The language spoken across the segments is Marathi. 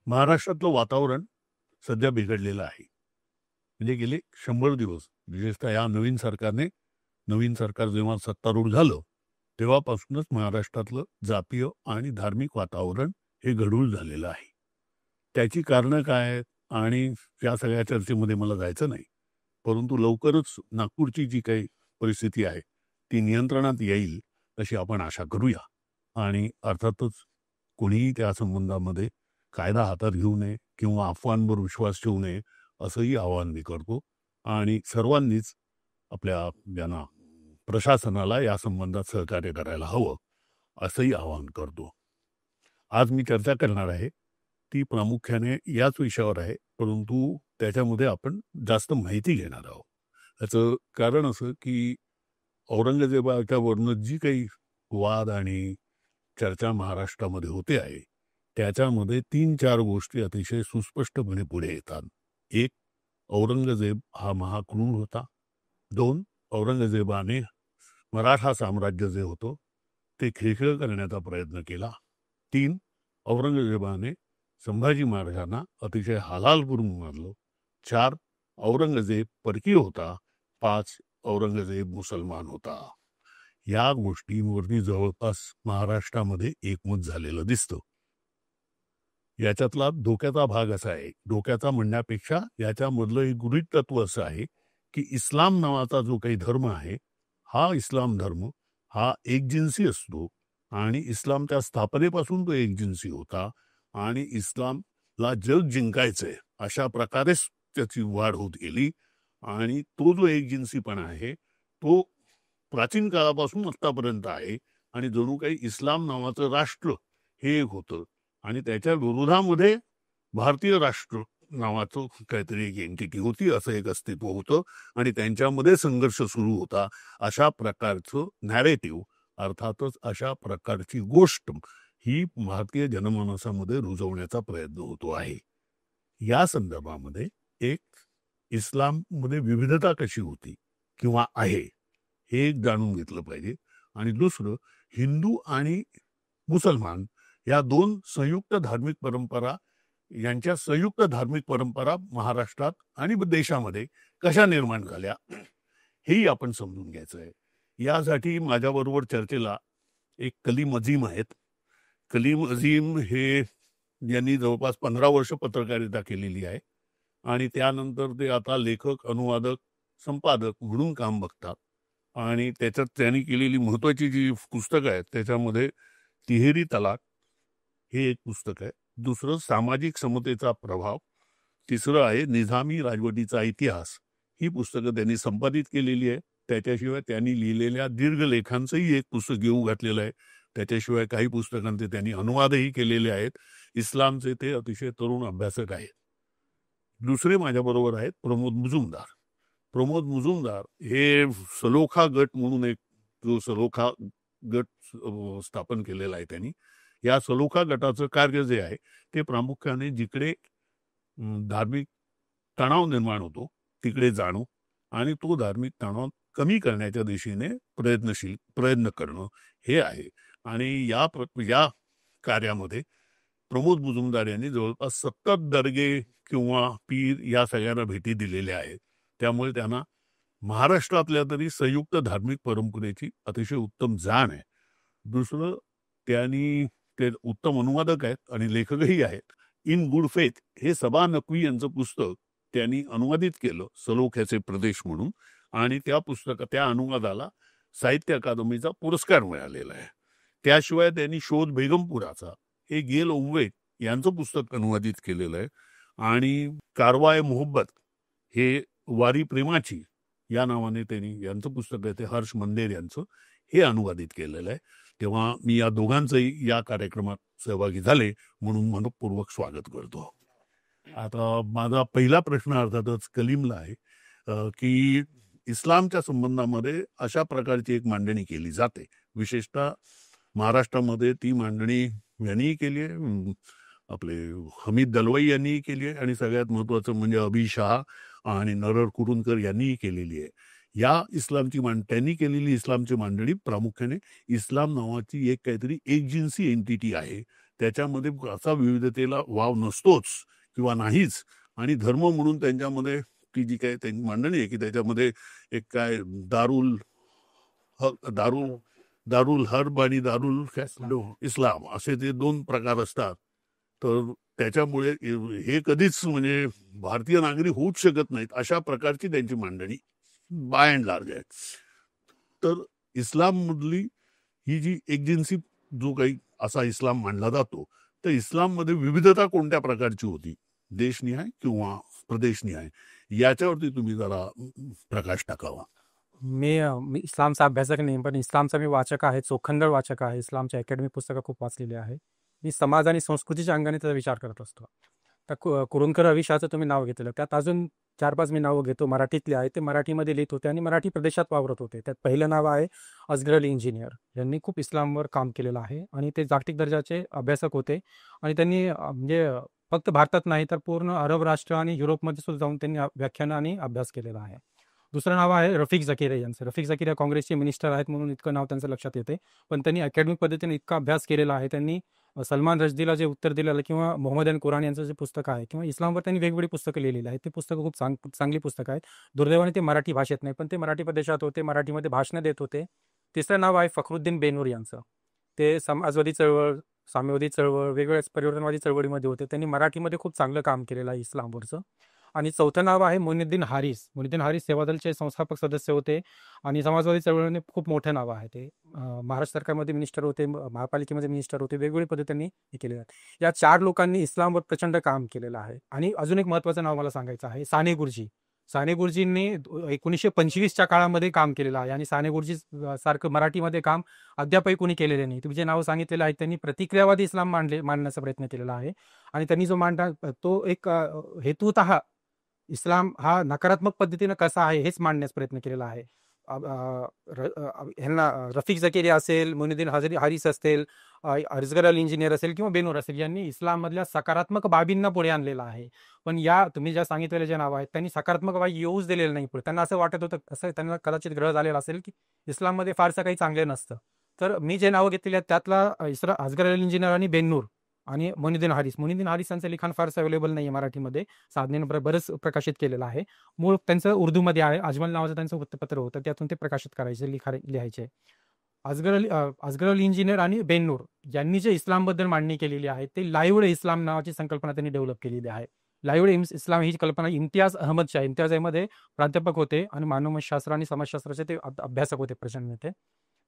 महाराष्ट्रातलं वातावरण सध्या बिघडलेलं आहे. म्हणजे गेले 100 दिवस विशेषतः या नवीन सरकार जेव्हा सत्तारूढ झालं, तेव्हापासूनच महाराष्ट्रातलं जातीय आणि धार्मिक वातावरण हे गढूळ झालेलं आहे. त्याची कारणं काय आहेत आणि या सगळ्या चर्चेमध्ये मला जायचं नाही. परंतु लवकरच नागपूरची जी काही परिस्थिती आहे, ती नियंत्रणात येईल अशी आपण आशा करूया. आणि अर्थातच कोणीही त्या संबंधामध्ये कायदा हातात घेऊ नये किंवा अफवांवर विश्वास ठेवू नये, असंही आवाहन मी करतो. आणि सर्वांनीच आपल्या यांना प्रशासनाला या संबंधात सहकार्य करायला हवं, असंही आवाहन करतो. आज मी चर्चा करणार आहे, ती प्रामुख्याने याच विषयावर आहे, परंतु त्याच्यामध्ये आपण जास्त माहिती घेणार आहोत. याचं कारण असं, की औरंगजेबाच्यावरनं जी काही वाद आणि चर्चा महाराष्ट्रामध्ये होते आहे, त्याच्यामध्ये 3-4 गोष्टी अतिशय सुस्पष्टपणे पुढे येतात. 1. औरंगजेब हा महाक्रूर होता. 2. औरंगजेबाने मराठा साम्राज्य जे होतं ते खिळखिळं करण्याचा प्रयत्न केला. 3. औरंगजेबाने संभाजी महाराजांना अतिशय हालाल करून मारलं. 4. औरंगजेब परकीय होता. 5. औरंगजेब मुसलमान होता. या गोष्टींवरती जवळपास महाराष्ट्रामध्ये एकमत झालेलं दिसतं. याच्यातला धोक्याचा भाग असा आहे, धोक्याचा म्हणण्यापेक्षा याच्यामधलं एक गृहीत तत्व असं आहे, की इस्लाम नावाचा जो काही धर्म आहे, हा इस्लाम धर्म हा एकजिन्सी असतो आणि इस्लामच्या स्थापनेपासून तो एकजिन्सी होता आणि इस्लामला जग जिंकायचंय अशा प्रकारेच त्याची वाढ होत गेली. आणि तो जो एकजिन्सीपणा आहे तो प्राचीन काळापासून आतापर्यंत आहे आणि जणू काही इस्लाम नावाचं राष्ट्र हे एक होतं आणि त्याच्या विरोधामध्ये भारतीय राष्ट्र नावाचं काहीतरी एक एंटिटी होती, असं एक अस्तित्व होतं आणि त्यांच्यामध्ये संघर्ष सुरू होता. अशा प्रकारचं नॅरेटिव्ह, अर्थातच अशा प्रकारची गोष्ट ही भारतीय जनमानसामध्ये रुजवण्याचा प्रयत्न होतो आहे. या संदर्भामध्ये एक, इस्लाममध्ये विविधता कशी होती किंवा आहे हे एक जाणून घेतलं पाहिजे. आणि दुसरं, हिंदू आणि मुसलमान या 2 संयुक्त धार्मिक परंपरा, यांच्या संयुक्त धार्मिक परंपरा महाराष्ट्रात आणि देशामध्ये कशा निर्माण झाल्या हेही आपण समजून घ्यायचं आहे. यासाठी माझ्याबरोबर चर्चेला एक कलीम अजीम आहेत. कलीम अजीम हे यांनी जवळपास 15 वर्ष पत्रकारिता केलेली आहे आणि त्यानंतर ते आता लेखक, अनुवादक, संपादक म्हणून काम बघतात. आणि त्याच्यात त्यांनी केलेली महत्वाची जी पुस्तकं आहेत त्याच्यामध्ये तिहेरी तलाक हे एक पुस्तक आहे. दुसरं, सामाजिक समतेचा प्रभाव. तिसरं आहे निजामी राजवटीचा इतिहास. ही पुस्तकं त्यांनी संपादित केलेली आहे. त्याच्याशिवाय त्यांनी लिहिलेल्या दीर्घ लेखांचंही एक पुस्तक घेऊ घातलेलं आहे. त्याच्याशिवाय काही पुस्तकांचे त्यांनी अनुवादही केलेले आहेत. इस्लामचे ते अतिशय तरुण अभ्यासक आहेत. दुसरे माझ्याबरोबर आहेत प्रमोद मुजुमदार. प्रमोद मुजुमदार हे सलोखा गट म्हणून एक जो सलोखा गट स्थापन केलेला आहे त्यांनी. या सलोखा गटाचं कार्य जे आहे ते प्रामुख्याने जिकडे धार्मिक तणाव निर्माण होतो तिकडे जाणं आणि तो धार्मिक तणाव कमी करण्याच्या दिशेने प्रयत्न करणं हे आहे. आणि या कार्यामध्ये प्रमोद मुजुमदार यांनी जवळपास 70 दर्गे किंवा पीर या सगळ्यांना भेटी दिलेल्या आहेत. त्यामुळे त्यांना महाराष्ट्रातल्या तरी संयुक्त धार्मिक परंपरेची अतिशय उत्तम जाण आहे. दुसरं, त्यांनी ते उत्तम अनुवादक आहेत आणि लेखकही आहेत. इन गुड फेथ हे सबा नक्वी यांचं पुस्तक त्यांनी अनुवादित केलं, सलोख्याचे प्रदेश म्हणून, आणि त्या अनुवादाला साहित्य अकादमीचा पुरस्कार मिळालेला आहे. त्याशिवाय त्यांनी शोध बेगमपुराचा हे गेल ओंवेट यांचं पुस्तक अनुवादित केलेलं आहे. आणि कारवाय मोहब्बत हे वारी प्रेमाची या नावाने त्यांनी यांचं पुस्तक आहे ते हर्ष मंदेर यांचं हे अनुवादित केलेलं आहे. तेव्हा मी या दोघांचंही या कार्यक्रमात सहभागी झाले म्हणून मनपूर्वक स्वागत करतो. आता माझा पहिला प्रश्न अर्थातच कलीमला आहे, की इस्लामच्या संबंधामध्ये अशा प्रकारची एक मांडणी केली जाते, विशेषतः महाराष्ट्रामध्ये ती मांडणी यांनी केली आहे, आपले हमीद दलवाई यांनी केली आहे आणि सगळ्यात महत्वाचं म्हणजे अभि शहा आणि नरहर कुरुंदकर यांनीही केलेली आहे. त्यांनी केलेली इस्लामची मांडणी प्रामुख्याने इस्लाम नावाची एक काहीतरी एकजिन्सी एंटिटी आहे त्याच्यामध्ये असा विविधतेला वाव नसतोच किंवा नाहीच. आणि धर्म म्हणून त्यांच्यामध्ये ती जी काही त्यांची मांडणी आहे की त्याच्यामध्ये एक काय दारुल दारुल दारुल हर्ब आणि दारुल इस्लाम असे ते 2 प्रकार असतात. तर त्याच्यामुळे हे कधीच म्हणजे भारतीय नागरिक होऊच शकत नाहीत, अशा प्रकारची त्यांची मांडणी बाय अँड लार्ज आहे. तर इस्लाममधली ही जी एकजिन्सी जो काही असा इस्लाम मानला जातो, तर इस्लाममध्ये विविधता कोणत्या प्रकारची होती, देशनिहाय किंवा प्रदेशनिहाय, याच्यावरती तुम्ही जरा प्रकाश टाकावा. मी इस्लामचा अभ्यासक नाही, पण इस्लामचा मी वाचक आहे, चोखंदळ वाचक आहे. इस्लामच्या अकॅडमिक पुस्तकं खूप वाचलेली आहे. मी समाज आणि संस्कृतीच्या अंगाने त्याचा विचार करत असतो. तर कुरुंदकर रविशाहचं तुम्ही नाव घेतलं, त्यात अजून 4-5 मी नावं घेतो. मराठीतले आहे, ते मराठीमध्ये लिहित होते आणि मराठी प्रदेशात वावरत होते. त्यात पहिलं नाव आहे असगर अली इंजिनियर. यांनी खूप इस्लामवर काम केलेलं आहे आणि ते जागतिक दर्जाचे अभ्यासक होते आणि त्यांनी म्हणजे फक्त भारतात नाही तर पूर्ण अरब राष्ट्र आणि युरोपमध्ये सुद्धा जाऊन त्यांनी व्याख्यानं आणि अभ्यास केलेला आहे. दुसरं नाव आहे रफिक झकीरिया यांचं. रफिक झकीरिया काँग्रेसचे मिनिस्टर आहेत म्हणून इतकं नाव त्यांचं लक्षात येते, पण त्यांनी अकॅडमिक पद्धतीने इतका अभ्यास केलेला आहे. त्यांनी सलमान रश्दीला जे उत्तर दिलेलं किंवा मोहम्मद अल कुरान यांचं जे पुस्तक आहे किंवा इस्लामवर त्यांनी वेगवेगळी पुस्तकं लिहिलेली आहेत. ते पुस्तकं खूप चांगली पुस्तकं आहेत. दुर्दैवाने ते मराठी भाषेत नाही, पण ते मराठी प्रदेशात होते, मराठीमध्ये भाषणं देत होते. तिसरं नाव आहे फखरुद्दीन बेनूर यांचं. ते समाजवादी चळवळ, साम्यवादी चळवळ, वेगवेगळ्या परिवर्तनवादी चळवळीमध्ये होते. त्यांनी मराठीमध्ये खूप चांगलं काम केलेलं आहे इस्लामवरचं. आणि चौथं नाव आहे मोइनुद्दीन हारिस. मोइनुद्दीन हारिस सेवादलचे संस्थापक सदस्य होते आणि समाजवादी चळवळीने खूप मोठं नाव आहे. ते महाराष्ट्र सरकारमध्ये मिनिस्टर होते, महापालिकेमध्ये मिनिस्टर होते, वेगवेगळी पद्धती त्यांनी हे केले आहेत. या 4 लोकांनी इस्लामवर प्रचंड काम केलेलं आहे. आणि अजून एक महत्त्वाचं नाव मला सांगायचं आहे, साने गुरुजी. साने गुरुजींनी 1925च्या काळामध्ये काम केलेलं आहे आणि साने गुरुजी सारखं मराठीमध्ये काम अद्यापही कोणी केलेलं नाही. तुम्ही जे नाव सांगितलेलं आहे त्यांनी प्रतिक्रियावादी इस्लाम मांडण्याचा प्रयत्न केलेला आहे आणि त्यांनी जो मांडला तो एक हेतुतः इस्लाम हा नकारात्मक पद्धतीनं कसा आहे हेच मांडण्याचा प्रयत्न केलेला आहे. ह्यांना रफिक झकीरिया असेल, मोइनुद्दीन हारिस असतील, असगर अली इंजिनियर असेल किंवा बेनूर असेल, यांनी इस्लाममधल्या सकारात्मक बाबींना पुढे आणलेला आहे. पण या तुम्ही ज्या सांगितलेले जे नाव आहेत त्यांनी सकारात्मक बाबी येऊच दिलेलं नाही पुढे. त्यांना असं वाटत होतं, असं त्यांना कदाचित ग्रह झालेला असेल की इस्लाममध्ये फारसं काही चांगले नसतं. तर मी जे नावं घेतलेली आहेत त्यातला असगर अली इंजिनियर आणि बेनूर आणि मोइनुद्दीन हारिस यांचं लिखाण फारसं अवेलेबल नाही आहे मराठीमध्ये. साधनेनं बरंच प्रकाशित केलेलं आहे. मूळ त्यांचं उर्दूमध्ये आहे. अजमल नावाचं त्यांचं वृत्तपत्र होतं, त्यातून ते प्रकाशित करायचे, लिहायचे. असगर अली इंजिनियर आणि बेनूर यांनी जे इस्लामबद्दल मांडणी केलेली आहे ते लाईव्ह इस्लाम नावाची संकल्पना त्यांनी डेव्हलप केलेली आहे. लाईव्ह इस्लाम ही कल्पना इम्तियाज अहमद शाह, इम्तियाज अहमद प्राध्यापक होते आणि मानवशास्त्र आणि समाजशास्त्राचे ते अभ्यासक होते प्रचंड ते.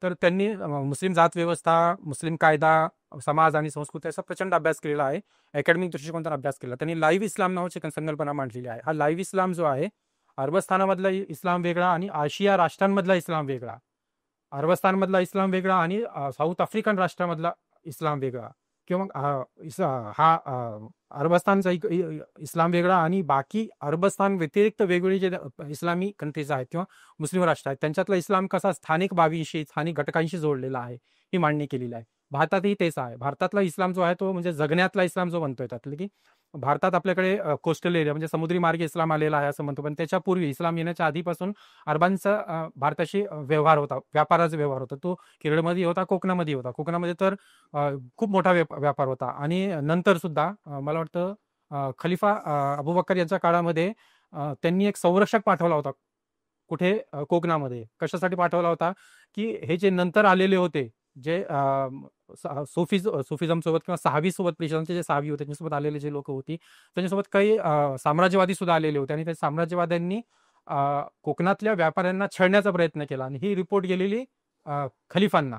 तर त्यांनी मुस्लिम जात व्यवस्था, मुस्लिम कायदा, समाज आणि संस्कृती असा प्रचंड अभ्यास केलेला आहे. अकॅडमिक दृष्टिकोनातून अभ्यास केला. त्यांनी लाईव्ह इस्लाम नावाची संकल्पना मांडलेली आहे. हा लाईव्ह इस्लाम जो आहे, अरबस्थानामधला इस्लाम वेगळा आणि आशिया राष्ट्रांमधला इस्लाम वेगळा, अरबस्थानमधला इस्लाम वेगळा आणि साऊथ आफ्रिकन राष्ट्रामधला इस्लाम वेगळा किंवा हा अरबस्थानचा इस्लाम वेगळा आणि बाकी अरबस्थान व्यतिरिक्त वेगवेगळे जे इस्लामी कंट्रीज आहेत किंवा मुस्लिम राष्ट्र आहेत त्यांच्यातला इस्लाम कसा स्थानिक बाबींशी, स्थानिक घटकांशी जोडलेला आहे, ही मांडणी केलेली आहे. भारतातही तेच आहे. भारतातला इस्लाम जो आहे तो म्हणजे जगण्यातला इस्लाम जो म्हणतोय, त्यातलं की भारतात आपल्याकडे कोस्टल एरिया म्हणजे समुद्री मार्गे इस्लाम आलेला आहे असं म्हणतो, पण त्याच्यापूर्वी इस्लाम येण्याच्या आधीपासून अरबांचा भारताशी व्यवहार होता, व्यापाराचा व्यवहार होता. तो केरळमध्ये होता, कोकणामध्ये होता. कोकणामध्ये तर खूप मोठा व्यापार होता आणि नंतर सुद्धा मला वाटतं खलिफा अबूबकर यांच्या काळामध्ये त्यांनी एक संरक्षक पाठवला होता कुठे, कोकणामध्ये. कशासाठी पाठवला होता की हे जे नंतर आलेले होते, जे सोफिझम सोबत किंवा सहावी सोबत, पेशवांचे जे सहावी होते त्यांच्यासोबत आलेले जे लोक होती, त्यांच्यासोबत काही साम्राज्यवादी सुद्धा आलेले होते आणि त्या साम्राज्यवाद्यांनी कोकणातल्या व्यापाऱ्यांना छळण्याचा प्रयत्न केला आणि ही रिपोर्ट गेलेली खलिफांना.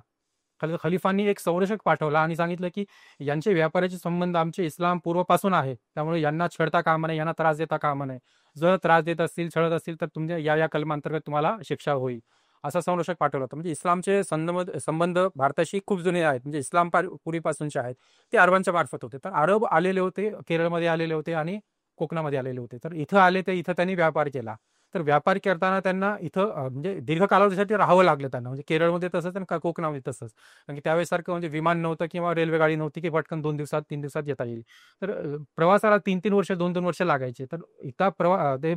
खलिफांनी एक संरक्षक पाठवला आणि सांगितलं की यांचे व्यापाराचे संबंध आमचे इस्लाम पूर्वपासून आहे, त्यामुळे यांना छळता कामा नये, यांना त्रास देता कामा नये. जर त्रास देत असतील, छळत असतील तर तुमच्या या कलमांतर्गत तुम्हाला शिक्षा होईल, असा संरक्षक पाठवला होता. म्हणजे इस्लामचे संबंध भारताशी खूप जुने आहेत, म्हणजे इस्लाम पूर्वीपासूनचे आहेत, ते अरबांच्या मार्फत होते. तर अरब आलेले होते, केरळमध्ये आलेले होते आणि कोकणामध्ये आलेले होते. तर इथं आले, तर इथं त्यांनी व्यापार केला. तर व्यापार करताना त्यांना इथं म्हणजे दीर्घ कालावधीसाठी राहावं लागलं त्यांना, म्हणजे केरळमध्ये तसंच आणि कोकणामध्ये तसंच. कारण की त्यावेळेसारखं म्हणजे विमान नव्हतं किंवा रेल्वे गाडी नव्हती की पटकन 2 दिवसात 3 दिवसात येता येईल. तर प्रवासाला 3-3 वर्ष, 2-2 वर्ष लागायचे. तर इथं ते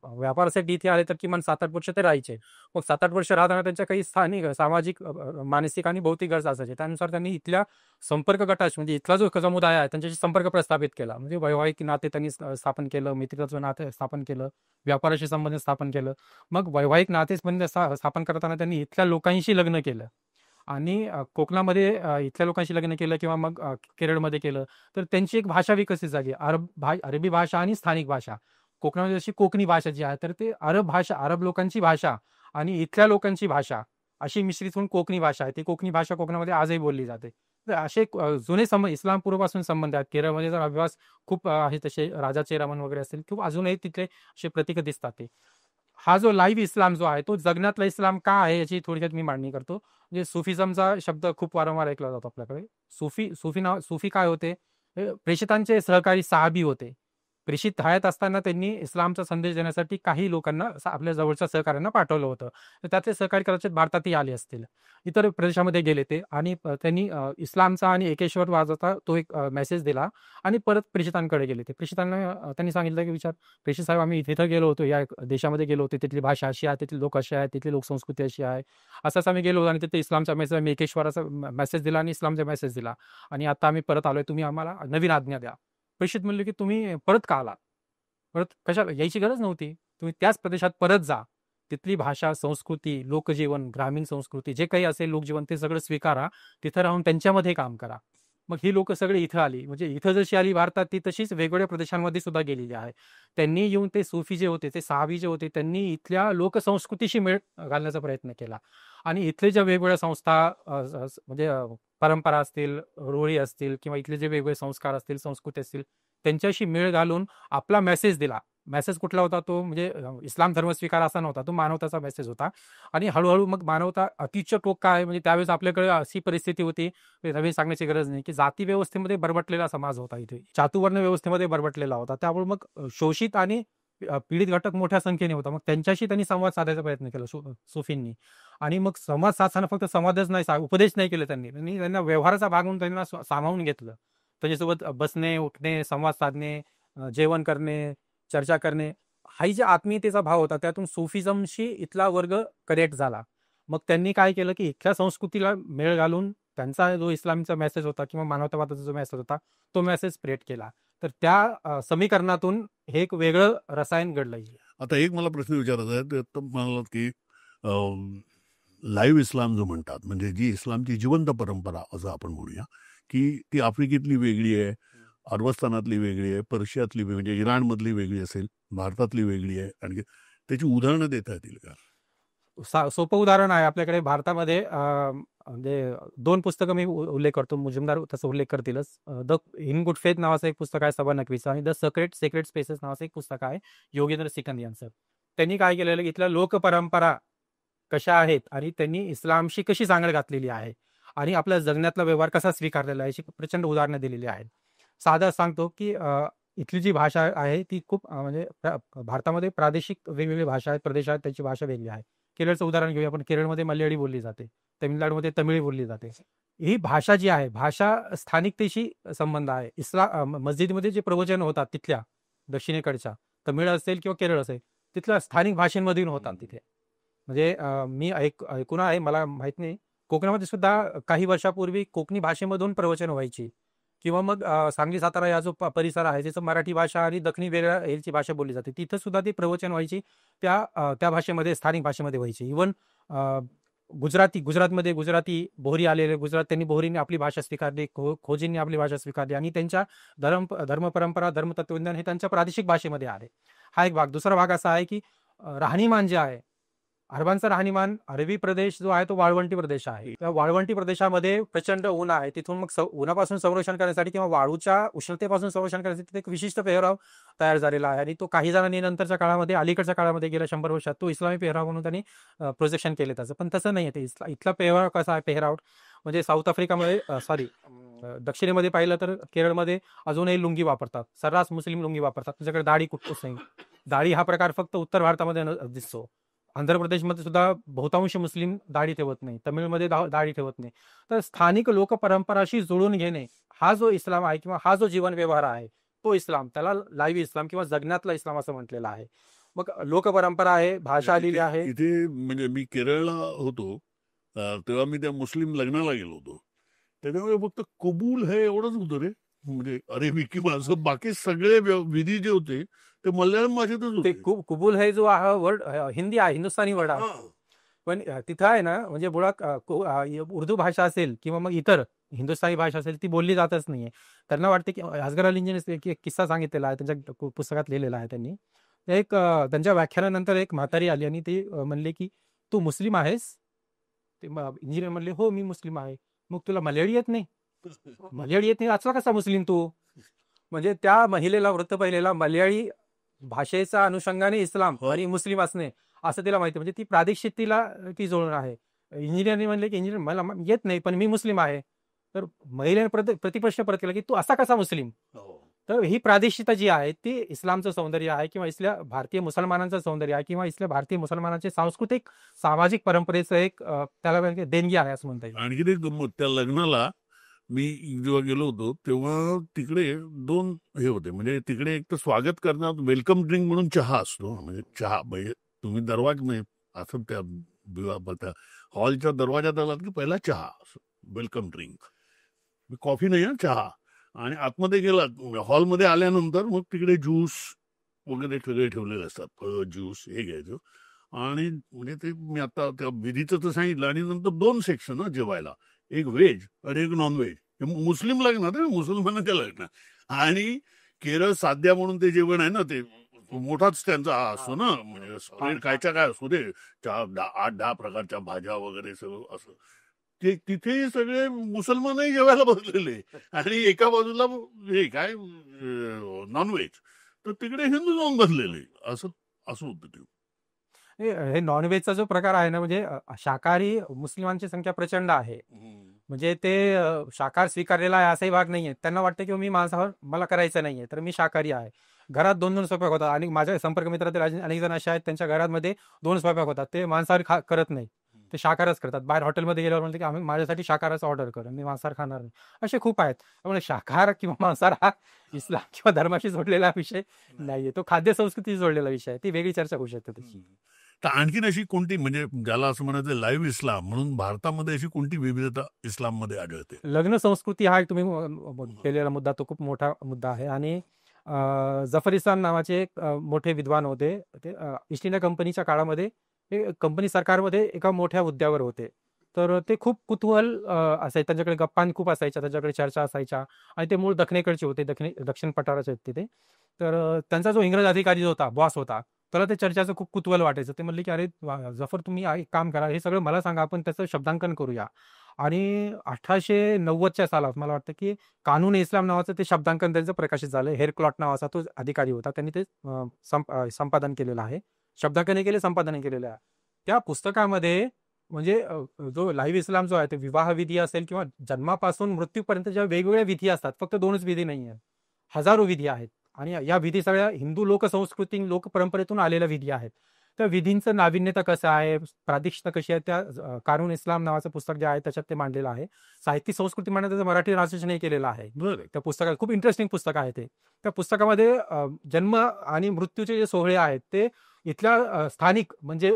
व्यापारासाठी इथे आले तर किमान 7-8 वर्ष ते राहायचे. मग 7-8 वर्ष राहताना त्यांच्या काही स्थानिक सामाजिक मानसिक आणि भौतिक गरजा असायच्या. त्यानुसार त्यांनी इथल्या संपर्क गटाशी म्हणजे इथला जो समुदाय आहे त्यांच्याशी संपर्क प्रस्थापित केला. म्हणजे वैवाहिक नाते त्यांनी स्थापन केलं, मित्रत्व नाते स्थापन केलं, व्यापाराशी संबंध स्थापन केलं. मग वैवाहिक नातेसंबंध स्थापन करताना त्यांनी इथल्या लोकांशी लग्न केलं आणि कोकणामध्ये इथल्या लोकांशी लग्न केलं किंवा मग केरळमध्ये केलं तर त्यांची एक भाषा विकसित झाली. अरबी भाषा आणि स्थानिक भाषा. कोकणामध्ये जशी कोकणी भाषा जी आहे तर ते अरब लोकांची भाषा आणि इथल्या लोकांची भाषा अशी मिश्रित होऊन कोकणी भाषा आहे. ती कोकणी भाषा कोकणामध्ये आजही बोलली जाते. तर असे जुने इस्लाम पूर्वपासून संबंध आहेत. केरळमध्ये तर अभिवास खूप आहे, तसे राजा चेरामन वगैरे असतील, खूप अजूनही तिथले असे प्रतीक दिसतात ते. हा जो लाईव्ह इस्लाम जो आहे तो जगण्यातला इस्लाम का आहे याची थोडक्यात मी मांडणी करतो. म्हणजे सुफिझमचा शब्द खूप वारंवार ऐकला जातो आपल्याकडे. सुफी काय होते? हे प्रेषितांचे सहकारी सहाबी होते. प्रेषित हयात असताना त्यांनी इस्लामचा संदेश देण्यासाठी काही लोकांना आपल्या जवळच्या सहकाऱ्यांना पाठवलं होतं. तर त्यातले सहकारी कदाचित भारतातही आले असतील. इतर प्रदेशामध्ये गेले ते आणि त्यांनी इस्लामचा आणि एकेश्वरवादाचा तो एक मेसेज दिला आणि परत प्रेषितांकडे गेले. ते प्रेषितांना त्यांनी सांगितलं की प्रेषित साहेब, आम्ही इथं गेलो होतो, या देशामध्ये गेलो होतो, तिथली भाषा अशी आहे, तिथले लोक असे आहेत, तिथली लोकसंस्कृती अशी आहे. असंच आम्ही गेलो होतो आणि तिथे इस्लामचा मेसेज, आम्ही एकेश्वराचा मेसेज दिला आणि इस्लामचा मेसेज दिला आणि आता आम्ही परत आलोय, तुम्ही आम्हाला नवीन आज्ञा द्या. प्रेषित म्हणले की तुम्ही परत का आलात? परत कशाला? यायची गरज नव्हती. तुम्ही त्याच प्रदेशात परत जा. तिथली भाषा, संस्कृती, लोकजीवन, ग्रामीण संस्कृती जे काही असेल लोकजीवन ते सगळं स्वीकारा. तिथं राहून त्यांच्यामध्ये काम करा. मग ही लोक सगळे इथं आली. म्हणजे इथं जशी आली भारतात ती तशीच वेगवेगळ्या प्रदेशांमध्ये सुद्धा गेलेली आहे. त्यांनी येऊन ते सुफी जे होते, ते सहाबी जे होते, त्यांनी इथल्या लोकसंस्कृतीशी मेळ घालण्याचा प्रयत्न केला आणि इथले ज्या वेगवेगळ्या संस्था म्हणजे परंपरा असतील, रूढी असतील किंवा इथले जे वेगवेगळे संस्कार असतील, संस्कृती असतील, त्यांच्याशी मेळ घालून आपला मेसेज दिला. मेसेज कुठला होता? तो म्हणजे इस्लाम धर्म स्वीकार असा नव्हता, तो मानवताचा मेसेज होता. आणि हळूहळू मग मानवता अतिच्च टोक काय म्हणजे त्यावेळेस आपल्याकडे अशी परिस्थिती होती, नवीन सांगण्याची गरज नाही, की जाती व्यवस्थेमध्ये बरबटलेला समाज होता इथे, चातुवर्ण व्यवस्थेमध्ये बरबटलेला होता. त्यामुळे मग शोषित आणि पीडित घटक मोठ्या संख्येने होता. मग त्यांच्याशी त्यांनी संवाद साधायचा प्रयत्न केला सुफींनी. आणि मग संवाद साधताना फक्त संवादच नाही, उपदेश नाही केले त्यांनी त्यांना व्यवहाराचा भाग म्हणून त्यांना सामावून घेतलं. त्याच्यासोबत बसणे, उठणे, संवाद साधणे, जेवण करणे, चर्चा करणे, हा जे आत्मीयतेचा भाव होता त्यातून सुफिझमशी इथला वर्ग कनेक्ट झाला. मग त्यांनी काय केलं की इथल्या संस्कृतीला मेळ घालून त्यांचा जो इस्लामचा मेसेज होता किंवा मानवतावादाचा जो मेसेज होता तो मेसेज स्प्रेड केला. तर त्या समीकरणातून हे एक वेगळं रसायन घडलं. आता एक मला प्रश्न विचारायचा आहे, तर म्हणालात की लाईव्ह इस्लाम जो म्हणतात, म्हणजे जी इस्लामची जिवंत परंपरा असं आपण म्हणूया, की ती आफ्रिकेतली वेगळी आहे, अरबस्थानातली वेगळी आहे, पर्शियातली म्हणजे इराणमधली वेगळी असेल, भारतातली वेगळी आहे, आणखी त्याची उदाहरणं देता येतील का? सोपं उदाहरण आहे आपल्याकडे भारतामध्ये. म्हणजे 2 पुस्तकं मी उल्लेख करतो, मुजुमदार तसं उल्लेख करतीलच. द इन गुड फेथ नावाचं एक पुस्तक आहे सबा नकवीचं आणि द सेक्रेट स्पेसेस नावाचं एक पुस्तक आहे योगेंद्र सिकंद यांचं. त्यांनी काय केलेलं की इथल्या लोकपरंपरा कशा आहेत आणि त्यांनी इस्लामशी कशी सांगड घातलेली आहे आणि आपल्या जगण्यातला व्यवहार कसा स्वीकारलेला आहे याची प्रचंड उदाहरणं दिलेली आहेत. साधं सांगतो की इथली जी भाषा आहे ती खूप म्हणजे भारतामध्ये प्रादेशिक वेगवेगळी भाषा आहेत, प्रदेश आहेत, त्याची भाषा वेगळी आहे. केरळचं उदाहरण घेऊया आपण. केरळमध्ये मल्याळी बोलली जाते, तमिळनाडूमध्ये तमिळी बोलली जाते. ही भाषा जी आहे, भाषा स्थानिकतेशी संबंध आहे. मस्जिदमध्ये जे प्रवचन होतात तिथल्या दक्षिणेकडच्या, तमिळ असेल किंवा केरळ असेल, तिथल्या स्थानिक भाषेमधून होतात तिथे. म्हणजे मी ऐकून आहे, मला माहित नाही. कोकणामध्ये सुद्धा काही वर्षापूर्वी कोकणी भाषेमधून प्रवचन व्हायची किंवा मग सांगली सातारा या जो परिसर आहे त्याचं मराठी भाषा आणि दखनी वेगळ्या याची भाषा बोलली जाते, तिथं सुद्धा ती प्रवचन व्हायची त्या भाषेमध्ये, स्थानिक भाषेमध्ये व्हायची. इव्हन गुजरातमध्ये गुजराती बोहरी आलेले, त्यांनी बोहरीने आपली भाषा स्वीकारली, खोजींनी आपली भाषा स्वीकारली आणि त्यांच्या धर्मपरंपरा, धर्मतत्वज्ञान हे त्यांच्या प्रादेशिक भाषेमध्ये आले. हा एक भाग. दुसरा भाग असा आहे की राहणीमान जे आहे, अरबांचा राहणीमान, अरबी प्रदेश जो आहे तो वाळवंटी प्रदेश आहे. त्या वाळवंटी प्रदेशामध्ये प्रचंड ऊन आहे. तिथून मग उन्हापासून संरक्षण करण्यासाठी किंवा वाळूच्या उष्णतेपासून संरक्षण करण्यासाठी एक विशिष्ट पेहराव तयार झालेला आहे आणि तो काही जणांनी नंतरच्या काळामध्ये, अलीकडच्या काळामध्ये गेल्या 100 वर्षात तो इस्लामी पेहराव म्हणून त्यांनी प्रोजेक्शन केले त्याचं. पण तसं नाही आहे. ते इथला पेहराव कसा आहे, पेहराव म्हणजे साऊथ आफ्रिकामध्ये दक्षिणेमध्ये पाहिलं तर केरळमध्ये अजूनही लुंगी वापरतात, सर्रास मुस्लिम लुंगी वापरतात. तुझ्याकडे दाढी कुठतोच नाही. दाढी हा प्रकार फक्त उत्तर भारतामध्ये दिसतो. आंध्र प्रदेशमध्ये सुद्धा बहुतांश मुस्लिम दाढी ठेवत नाही, तमिळमध्ये दाढी ठेवत नाही. तर स्थानिक लोकपरंपराशी जुळून घेणे हा जो इस्लाम आहे किंवा हा जो जीवन व्यवहार आहे तो इस्लाम, त्याला लाईव्ह इस्लाम किंवा जगण्यातला इस्लाम असं म्हटलेलं आहे. मग लोकपरंपरा आहे, भाषा आलेली इथे आहे. इथे म्हणजे मी केरळला होतो, तेव्हा मी त्या मुस्लिम लग्नाला गेलो होतो. त्याच्यामुळे फक्त कबूल हे एवढंच होतं रे, म्हणजे अरेबिकी माणसं, बाकी सगळे विधी जे होते ते मल्याळम भाषेतच ते होते. कुबूल हे जो वर्ड हिंदी आहे, हिंदुस्थानी वर्ड आहे. हा. पण तिथं आहे ना, म्हणजे मुळात उर्दू भाषा असेल किंवा मग इतर हिंदुस्थानी भाषा असेल ती बोलली जातच नाहीये. त्यांना वाटते की असगर अली यांनी एक किस्सा सांगितलेला आहे, त्यांच्या पुस्तकात लिहिलेला आहे त्यांनी. एक त्यांच्या व्याख्यानानंतर एक म्हातारी आली आणि ती म्हणली की तू मुस्लिम आहेस? ते इंजिनियर म्हणले हो मी मुस्लिम आहे. मग तुला मल्याळी येत नाही? मल्याळी येत नाही असला कसा मुस्लिम तू? म्हणजे त्या महिलेला वृत्त पाहिलेला मल्याळी भाषेचा अनुषंगाने इस्लाम हो. आणि मुस्लिम असणे असं तिला माहिती, म्हणजे ती प्रादेशिकतेला ती जोडून आहे. इंजिनियरने म्हणले की इंजिनियर मला येत नाही पण मी मुस्लिम आहे. तर महिलेने प्रतिप्रश्न परत केला की तू असा कसा मुस्लिम? हो. तर ही प्रादेशिकता जी आहे ती इस्लामचं सौंदर्य आहे किंवा इथल्या भारतीय मुसलमानांचं सौंदर्य आहे किंवा इथल्या भारतीय मुसलमानांचे सांस्कृतिक सामाजिक परंपरेचं एक त्याला म्हणजे देणगी आहे असं म्हणता येईल. आणखी एक गंमत, त्या लग्नाला मी जेव्हा गेलो होतो तेव्हा तिकडे दोन हे होते, म्हणजे तिकडे एक तर स्वागत करणार वेलकम ड्रिंक म्हणून चहा असतो, म्हणजे चहा म्हणजे तुम्ही दरवाज नाही असं त्या हॉलच्या दरवाजात आलात की पहिला चहा, वेलकम ड्रिंक, कॉफी नाही, चहा. आणि आतमध्ये गेलात हॉलमध्ये आल्यानंतर मग तिकडे ज्यूस वगैरे सगळे ठेवलेले असतात, फळ ज्यूस हे घ्यायचं. आणि म्हणजे ते मी आता त्या विधीचं तर सांगितलं, आणि नंतर दोन सेक्शन जेवायला, एक व्हेज आणि एक नॉन व्हेज. मुस्लिम लग्नात मुसलमानाच्या लग्नात. आणि केरळ साध्या म्हणून ते जेवण आहे ना, ते मोठाच त्यांचा हा असतो ना, म्हणजे सॉलिड कायच्या काय असतो ते, 8-10 प्रकारच्या भाज्या वगैरे सगळं असं. ते तिथेही सगळे मुसलमानही जेवायला बसलेले आणि एका बाजूला हे काय नॉनव्हेज, तर तिकडे हिंदू जाऊन बसलेले, असं असं होतं ते. हे नॉनव्हेजचा जो प्रकार आहे ना, म्हणजे शाकाहारी मुस्लिमांची संख्या प्रचंड आहे. म्हणजे ते शाकाहार स्वीकारलेला आहे असाही भाग नाहीये. त्यांना वाटतं की मी मांसाहार मला करायचं नाहीये तर मी शाकाहारी आहे. घरात 2-2 स्वयंपाक होतात आणि माझ्या संपर्क मित्रातील अनेक जण असे आहेत त्यांच्या घरामध्ये 2 स्वयंपाक होतात. ते मांसाहार करत नाही. ते शाकाहारच करतात. बाहेर हॉटेलमध्ये गेल्यावर म्हणते की आम्ही माझ्यासाठी शाकाहाराचा ऑर्डर कर, मी मांसाहार खाणार नाही. असे खूप आहेत. त्यामुळे शाकाहार किंवा मांसाहार हा इस्लाम किंवा धर्माशी जोडलेला विषय नाहीये. तो खाद्य संस्कृतीशी जोडलेला विषय आहे. ती वेगळी चर्चा होऊ शकते त्याची. तर आणखीन अशी कोणती, म्हणजे ज्याला असं म्हणायचं लाईव्ह इस्लाम म्हणून भारतामध्ये अशी कोणती विविधता इस्लाममध्ये आढळते? लग्न संस्कृती हा एक तुम्ही केलेला मुद्दा, तो खूप मोठा मुद्दा आहे. आणि जफर इस्लाम नावाचे एक मोठे विद्वान होते. ते ईस्ट इंडिया कंपनीच्या काळामध्ये ते कंपनी सरकारमध्ये एका मोठ्या हुद्द्यावर होते. तर ते खूप कुतूहल असायचं, त्यांच्याकडे गप्पा खूप असायच्या, त्यांच्याकडे चर्चा असायच्या. आणि ते मूळ दक्षिणेकडचे होते, दक्षिण पठाराचे आहेत तिथे. तर त्यांचा जो इंग्रज अधिकारी जो होता, बॉस होता, त्याला ते चर्चाचं खूप कुतूहल वाटायचं. ते म्हणले की अरे जफर तुम्ही एक काम करा, हे सगळं मला सांगा, आपण त्याचं शब्दांकन करूया. आणि 1890च्या सालात मला वाटतं की कानून इस्लाम नावाचं ते शब्दांकन त्यांचं प्रकाशित झालं. हेरक्लॉट नावाचा तो अधिकारी होता, त्यांनी ते संपादन केलेलं आहे. शब्दांकन केले, संपादन केलेलं आहे. त्या पुस्तकामध्ये म्हणजे जो लाईव्ह इस्लाम जो आहे ते विवाह विधी असेल किंवा जन्मापासून मृत्यूपर्यंत ज्या वेगवेगळ्या विधी असतात, फक्त 2च विधी नाही आहेत, हजारो विधी आहेत. आणि या विधी सगळ्या हिंदू लोकसंस्कृती लोकपरंपरेतून आलेल्या विधी आहेत. त्या विधींचं नाविन्यता कसं आहे, प्रादेशिकता कशी आहे, त्या कानून इस्लाम नावाचं पुस्तक जे आहे त्याच्यात ते मांडलेलं आहे. साहित्य संस्कृती म्हणून त्याचं मराठी ट्रान्सलेशनही केलेलं आहे. त्या पुस्तकात खूप इंटरेस्टिंग पुस्तक आहे ते. त्या पुस्तकामध्ये जन्म आणि मृत्यूचे जे सोहळे आहेत ते इथल्या स्थानिक म्हणजे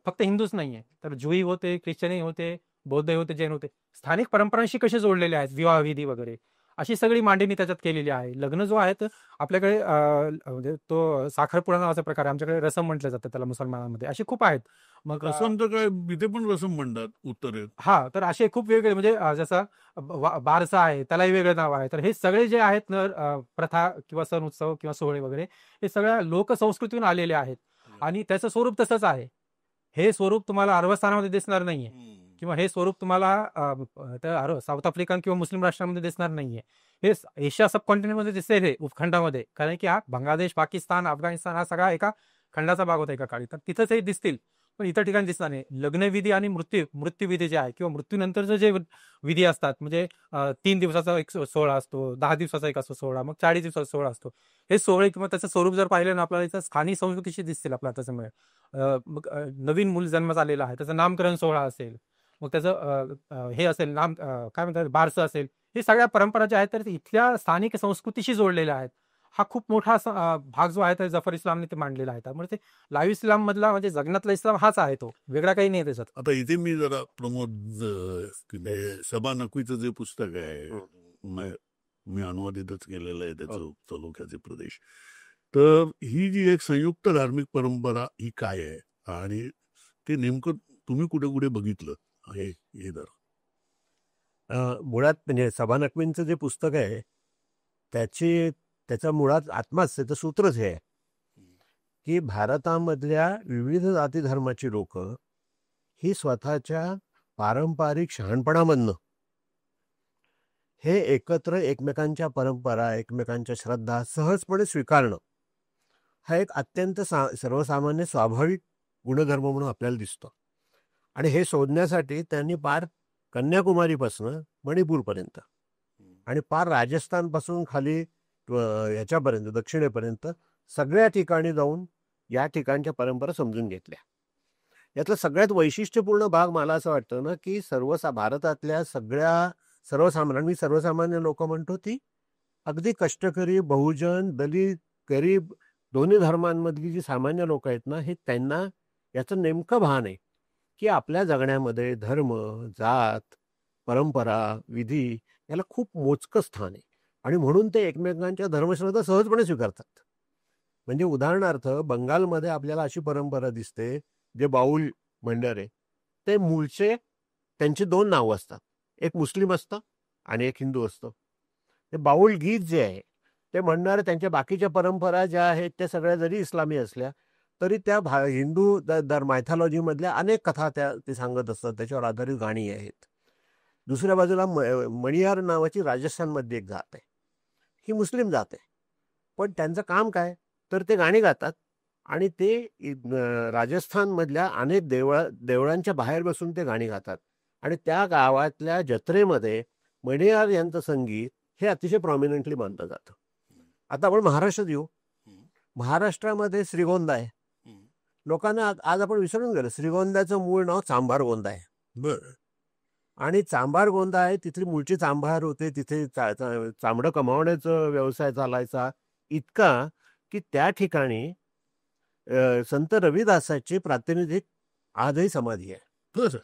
फक्त हिंदूच नाहीये, तर ज्यूही होते, ख्रिश्चनही होते, बौद्धही होते, जैन होते, स्थानिक परंपरांशी कसे जोडलेले आहेत, विवाह विधी वगैरे अशी सगळी मांडणी त्याच्यात केलेली आहे. लग्न जो आहे तर आपल्याकडे म्हणजे तो साखरपुडा नावाचा प्रकार आहे, आमच्याकडे रसम म्हटलं जातं त्याला मुसलमानांमध्ये, असे खूप आहेत. मग रसम तर काय, इथे पण रसम म्हणतात उत्तरेत. हा, तर असे खूप वेगळे म्हणजे जसं बारसा आहे त्यालाही वेगळं नाव आहे. तर हे सगळे जे आहेत ना प्रथा किंवा सण उत्सव किंवा सोहळे वगैरे हे सगळ्या लोकसंस्कृतीतून आलेले आहेत. आणि त्याचं स्वरूप तसंच आहे. हे स्वरूप तुम्हाला अरबस्थानामध्ये दिसणार नाहीये किंवा हे स्वरूप तुम्हाला साऊथ आफ्रिकन किंवा मुस्लिम राष्ट्रांमध्ये दिसणार नाहीये. हे एशिया सबकॉन्टिनेंटमध्ये दिसेल, हे उपखंडामध्ये, कारण की हा बांगलादेश, पाकिस्तान, अफगाणिस्तान हा सगळा एका खंडाचा भाग होता एका काळी. तर तिथंच हे दिसतील, पण इतर ठिकाणी दिसणार नाही. लग्नविधी आणि मृत्यूविधी जे आहे किंवा मृत्यूनंतरचे जे विधी असतात, म्हणजे 3 दिवसाचा एक सोहळा असतो, 10 दिवसाचा एक असतो सोहळा, मग 40 दिवसाचा सोहळा असतो. हे सोहळे किंवा त्याचं स्वरूप जर पाहिलं ना आपल्याला इथं स्थानिक संस्कृतीशी दिसतील आपल्याला त्याच्यामुळे. मग नवीन मूल जन्मास आलेलं आहे त्याचं नामकरण सोहळा असेल, मग त्याचं हे असेल काय म्हणतात बारसं असेल, हे सगळ्या परंपरा ज्या आहेत तर इथल्या स्थानिक संस्कृतीशी जोडलेल्या आहेत. हा खूप मोठा असा भाग जो आहे तो जफर इस्लामने ते मांडलेला आहे. त्यामुळे ते लाईव्ह इस्लाम मधला म्हणजे जगण्यातला इस्लाम हाच आहे, तो वेगळा काही नाही त्याच्यात. आता इथे मी जरा प्रमोद सबा नकवीचं जे पुस्तक आहे, मी अनुवादितच केलेलं आहे त्याचं, तालुक्याचे प्रदेश. तर ही जी एक संयुक्त धार्मिक परंपरा ही काय आहे आणि ते नेमकं तुम्ही कुठे कुठे बघितलं आहे हे जरा. मुळात म्हणजे सबा नकवींचं जे पुस्तक आहे त्याचा मुळात आत्माच, त्याचं सूत्रच हे आहे की भारतामधल्या विविध जाती धर्माची लोक ही स्वतःच्या पारंपरिक शहाणपणामधनं हे एकत्र एकमेकांच्या परंपरा, एकमेकांच्या श्रद्धा सहजपणे स्वीकारणं हा एक अत्यंत सर्वसामान्य स्वाभाविक गुणधर्म म्हणून आपल्याला दिसतो. आणि हे शोधण्यासाठी त्यांनी पार कन्याकुमारीपासून मणिपूरपर्यंत आणि पार राजस्थानपासून खाली याच्यापर्यंत दक्षिणेपर्यंत सगळ्या ठिकाणी जाऊन या ठिकाणच्या परंपरा समजून घेतल्या. यातला सगळ्यात वैशिष्ट्यपूर्ण भाग मला असं वाटतं ना की भारतातल्या सगळ्या सर्वसामान्य लोक म्हणतो ती अगदी कष्टकरी, बहुजन, दलित, गरीब दोन्ही धर्मांमधली जी सामान्य लोक आहेत ना, हे त्यांना याचं नेमकं भान आहे की आपल्या जगण्यामध्ये धर्म, जात, परंपरा, विधी याला खूप मोजकं स्थान आहे आणि म्हणून ते एकमेकांच्या धर्मश्रद्धा सहजपणे स्वीकारतात. म्हणजे उदाहरणार्थ बंगालमध्ये आपल्याला अशी परंपरा दिसते, जे बाऊल मंडळ ते मूळचे त्यांची 2 नावं असतात, एक मुस्लिम असतं आणि एक हिंदू असतं. ते बाऊल गीत जे आहे ते म्हणणारे त्यांच्या बाकीच्या परंपरा ज्या आहेत त्या सगळ्या जरी इस्लामी असल्या तरी त्या हिंदू मायथॉलॉजीमधल्या अनेक कथा ते सांगत असतात, त्याच्यावर आधारित गाणी आहेत. दुसऱ्या बाजूला मणियार नावाची राजस्थानमध्ये एक जात आहे, ही मुस्लिम जात आहे, पण त्यांचं काम काय तर ते गाणी गातात आणि ते राजस्थानमधल्या अनेक देवळांच्या बाहेर बसून ते गाणी गातात आणि त्या गावातल्या जत्रेमध्ये मणियार यांचं संगीत हे अतिशय प्रॉमिनंटली मानलं जातं. आता आपण महाराष्ट्रात येऊ. महाराष्ट्रामध्ये श्रीगोंदा आहे. लोकांना आज आपण विसरून गेलो, श्रीगोंद्याचं मूळ नाव चांभार गोंदा आहे. बरं. आणि चांभार गोंदा आहे, तिथली मूळची चांभार होते, तिथे चामडं कमावण्याचा व्यवसाय चालायचा इतका की त्या ठिकाणी संत रविदासाची प्रातिनिधिक आजही समाधी आहे. बरं.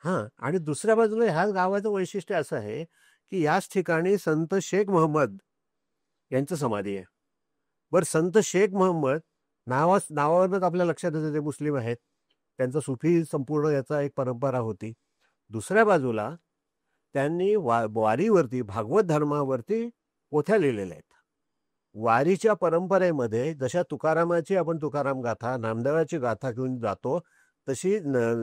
हां, आणि दुसऱ्या बाजूला ह्या गावाचं वैशिष्ट्य असं आहे की याच ठिकाणी संत शेख मोहम्मद यांचं समाधी आहे. बरं, संत शेख मोहम्मद नावावरच आपल्या लक्षात येतं ते मुस्लिम आहेत, त्यांचं सुफी संपूर्ण याचा एक परंपरा होती. दुसऱ्या बाजूला त्यांनी वारीवरती, भागवत धर्मावरती पोथ्या लिहिलेल्या आहेत. वारीच्या परंपरेमध्ये जशा तुकारामाची आपण तुकाराम गाथा, नामदेवाची गाथा घेऊन जातो, तशी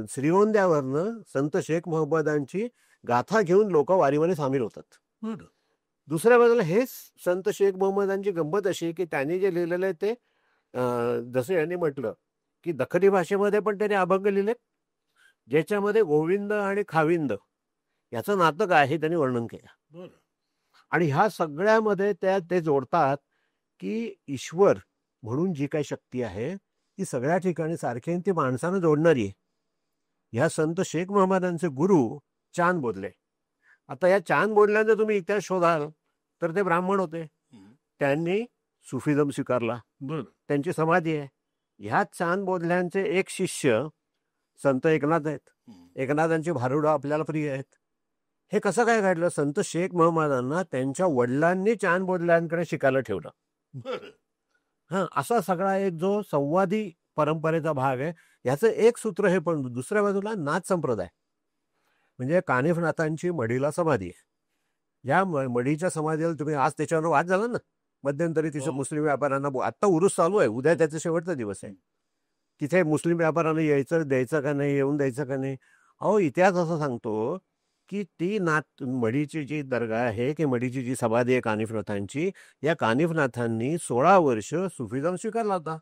श्रीगोंद्यावरनं संत शेख मोहम्मदांची गाथा घेऊन लोक वारीमध्ये सामील होतात. बरं. दुसऱ्या बाजूला हेच संत शेख मोहम्मदांची गंमत अशी की त्यांनी जे लिहिलेलं आहे ते जसं यांनी म्हटलं की दखनी भाषेमध्ये पण त्यांनी अभंग लिहिलेत, ज्याच्यामध्ये गोविंद आणि खाविंद याचं नातं काय हे त्यांनी वर्णन केलं. बरं. आणि ह्या सगळ्यामध्ये ते जोडतात की ईश्वर म्हणून जी काही शक्ती आहे ती सगळ्या ठिकाणी सारखी आणि ती माणसानं जोडणारी आहे. ह्या संत शेख मोहम्मदांचे गुरु चांद बोधले. आता या चांद बोधल्यांचा तुम्ही इतिहास शोधाल तर ते ब्राह्मण होते, त्यांनी सुफिझम स्वीकारला, बरं. त्यांची समाधी आहे. ह्या चांद बोधल्यांचे एक शिष्य संत एकनाथ आहेत. एकनाथांची भारुडं आपल्याला प्रिय आहेत. हे कसं काय घडलं? संत शेख मोहम्मदांना त्यांच्या वडिलांनी चांद बोधल्यांकडे शिकायला ठेवलं. बरं. हां, असा सगळा एक जो संवादी परंपरेचा भाग आहे. याचं एक सूत्र हे पण दुसऱ्या बाजूला नाथ संप्रदाय, म्हणजे कानिफनाथांची मढीला समाधी आहे. या मढीच्या समाधीला तुम्ही आज त्याच्यावर वाद झाला ना मध्यंतरी, तिथं मुस्लिम व्यापाऱ्यांना आत्ता उरूस चालू आहे, उद्या त्याचा शेवटचा दिवस आहे. तिथे मुस्लिम व्यापाऱ्यांना यायचं द्यायचं का नाही, येऊन द्यायचं का नाही. अहो, इतिहास असं सांगतो की ती मढीची जी दर्गा आहे की मढीची जी समाधी आहे कानिफनाथांची, या कानिफनाथांनी 16 वर्ष सुफिझम स्वीकारला होता.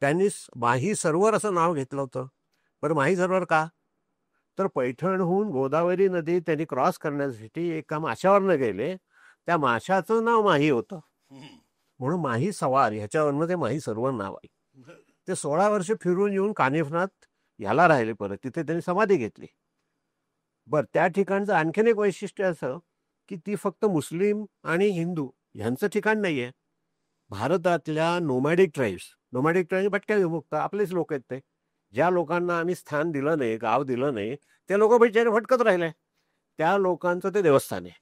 त्यांनी माही सरोवर असं नाव घेतलं होतं. बरं, माही सरोवर का? तर पैठणहून गोदावरी नदी त्यांनी क्रॉस करण्यासाठी एका माशावरनं गेले, त्या माशाचं नाव माही होतं, म्हणून माही सवार ह्याच्यावरनं ते माही सरोवर नाव आहे. ते 16 वर्ष फिरून येऊन कानिफनाथ ह्याला राहिले, परत तिथे त्यांनी समाधी घेतली. बरं, त्या ठिकाणचं आणखीन एक वैशिष्ट्य असं की ती फक्त मुस्लिम आणि हिंदू ह्यांचं ठिकाण नाहीये, भारतातल्या नोमॅडिक ट्राईब्स भटक्या विमुक्त आपलेच लोक आहेत ते. ज्या लोकांना आम्ही स्थान दिलं नाही, गाव दिलं नाही, ते लोक बिचारे भटकत राहिले. त्या लोकांचं ते देवस्थान आहे.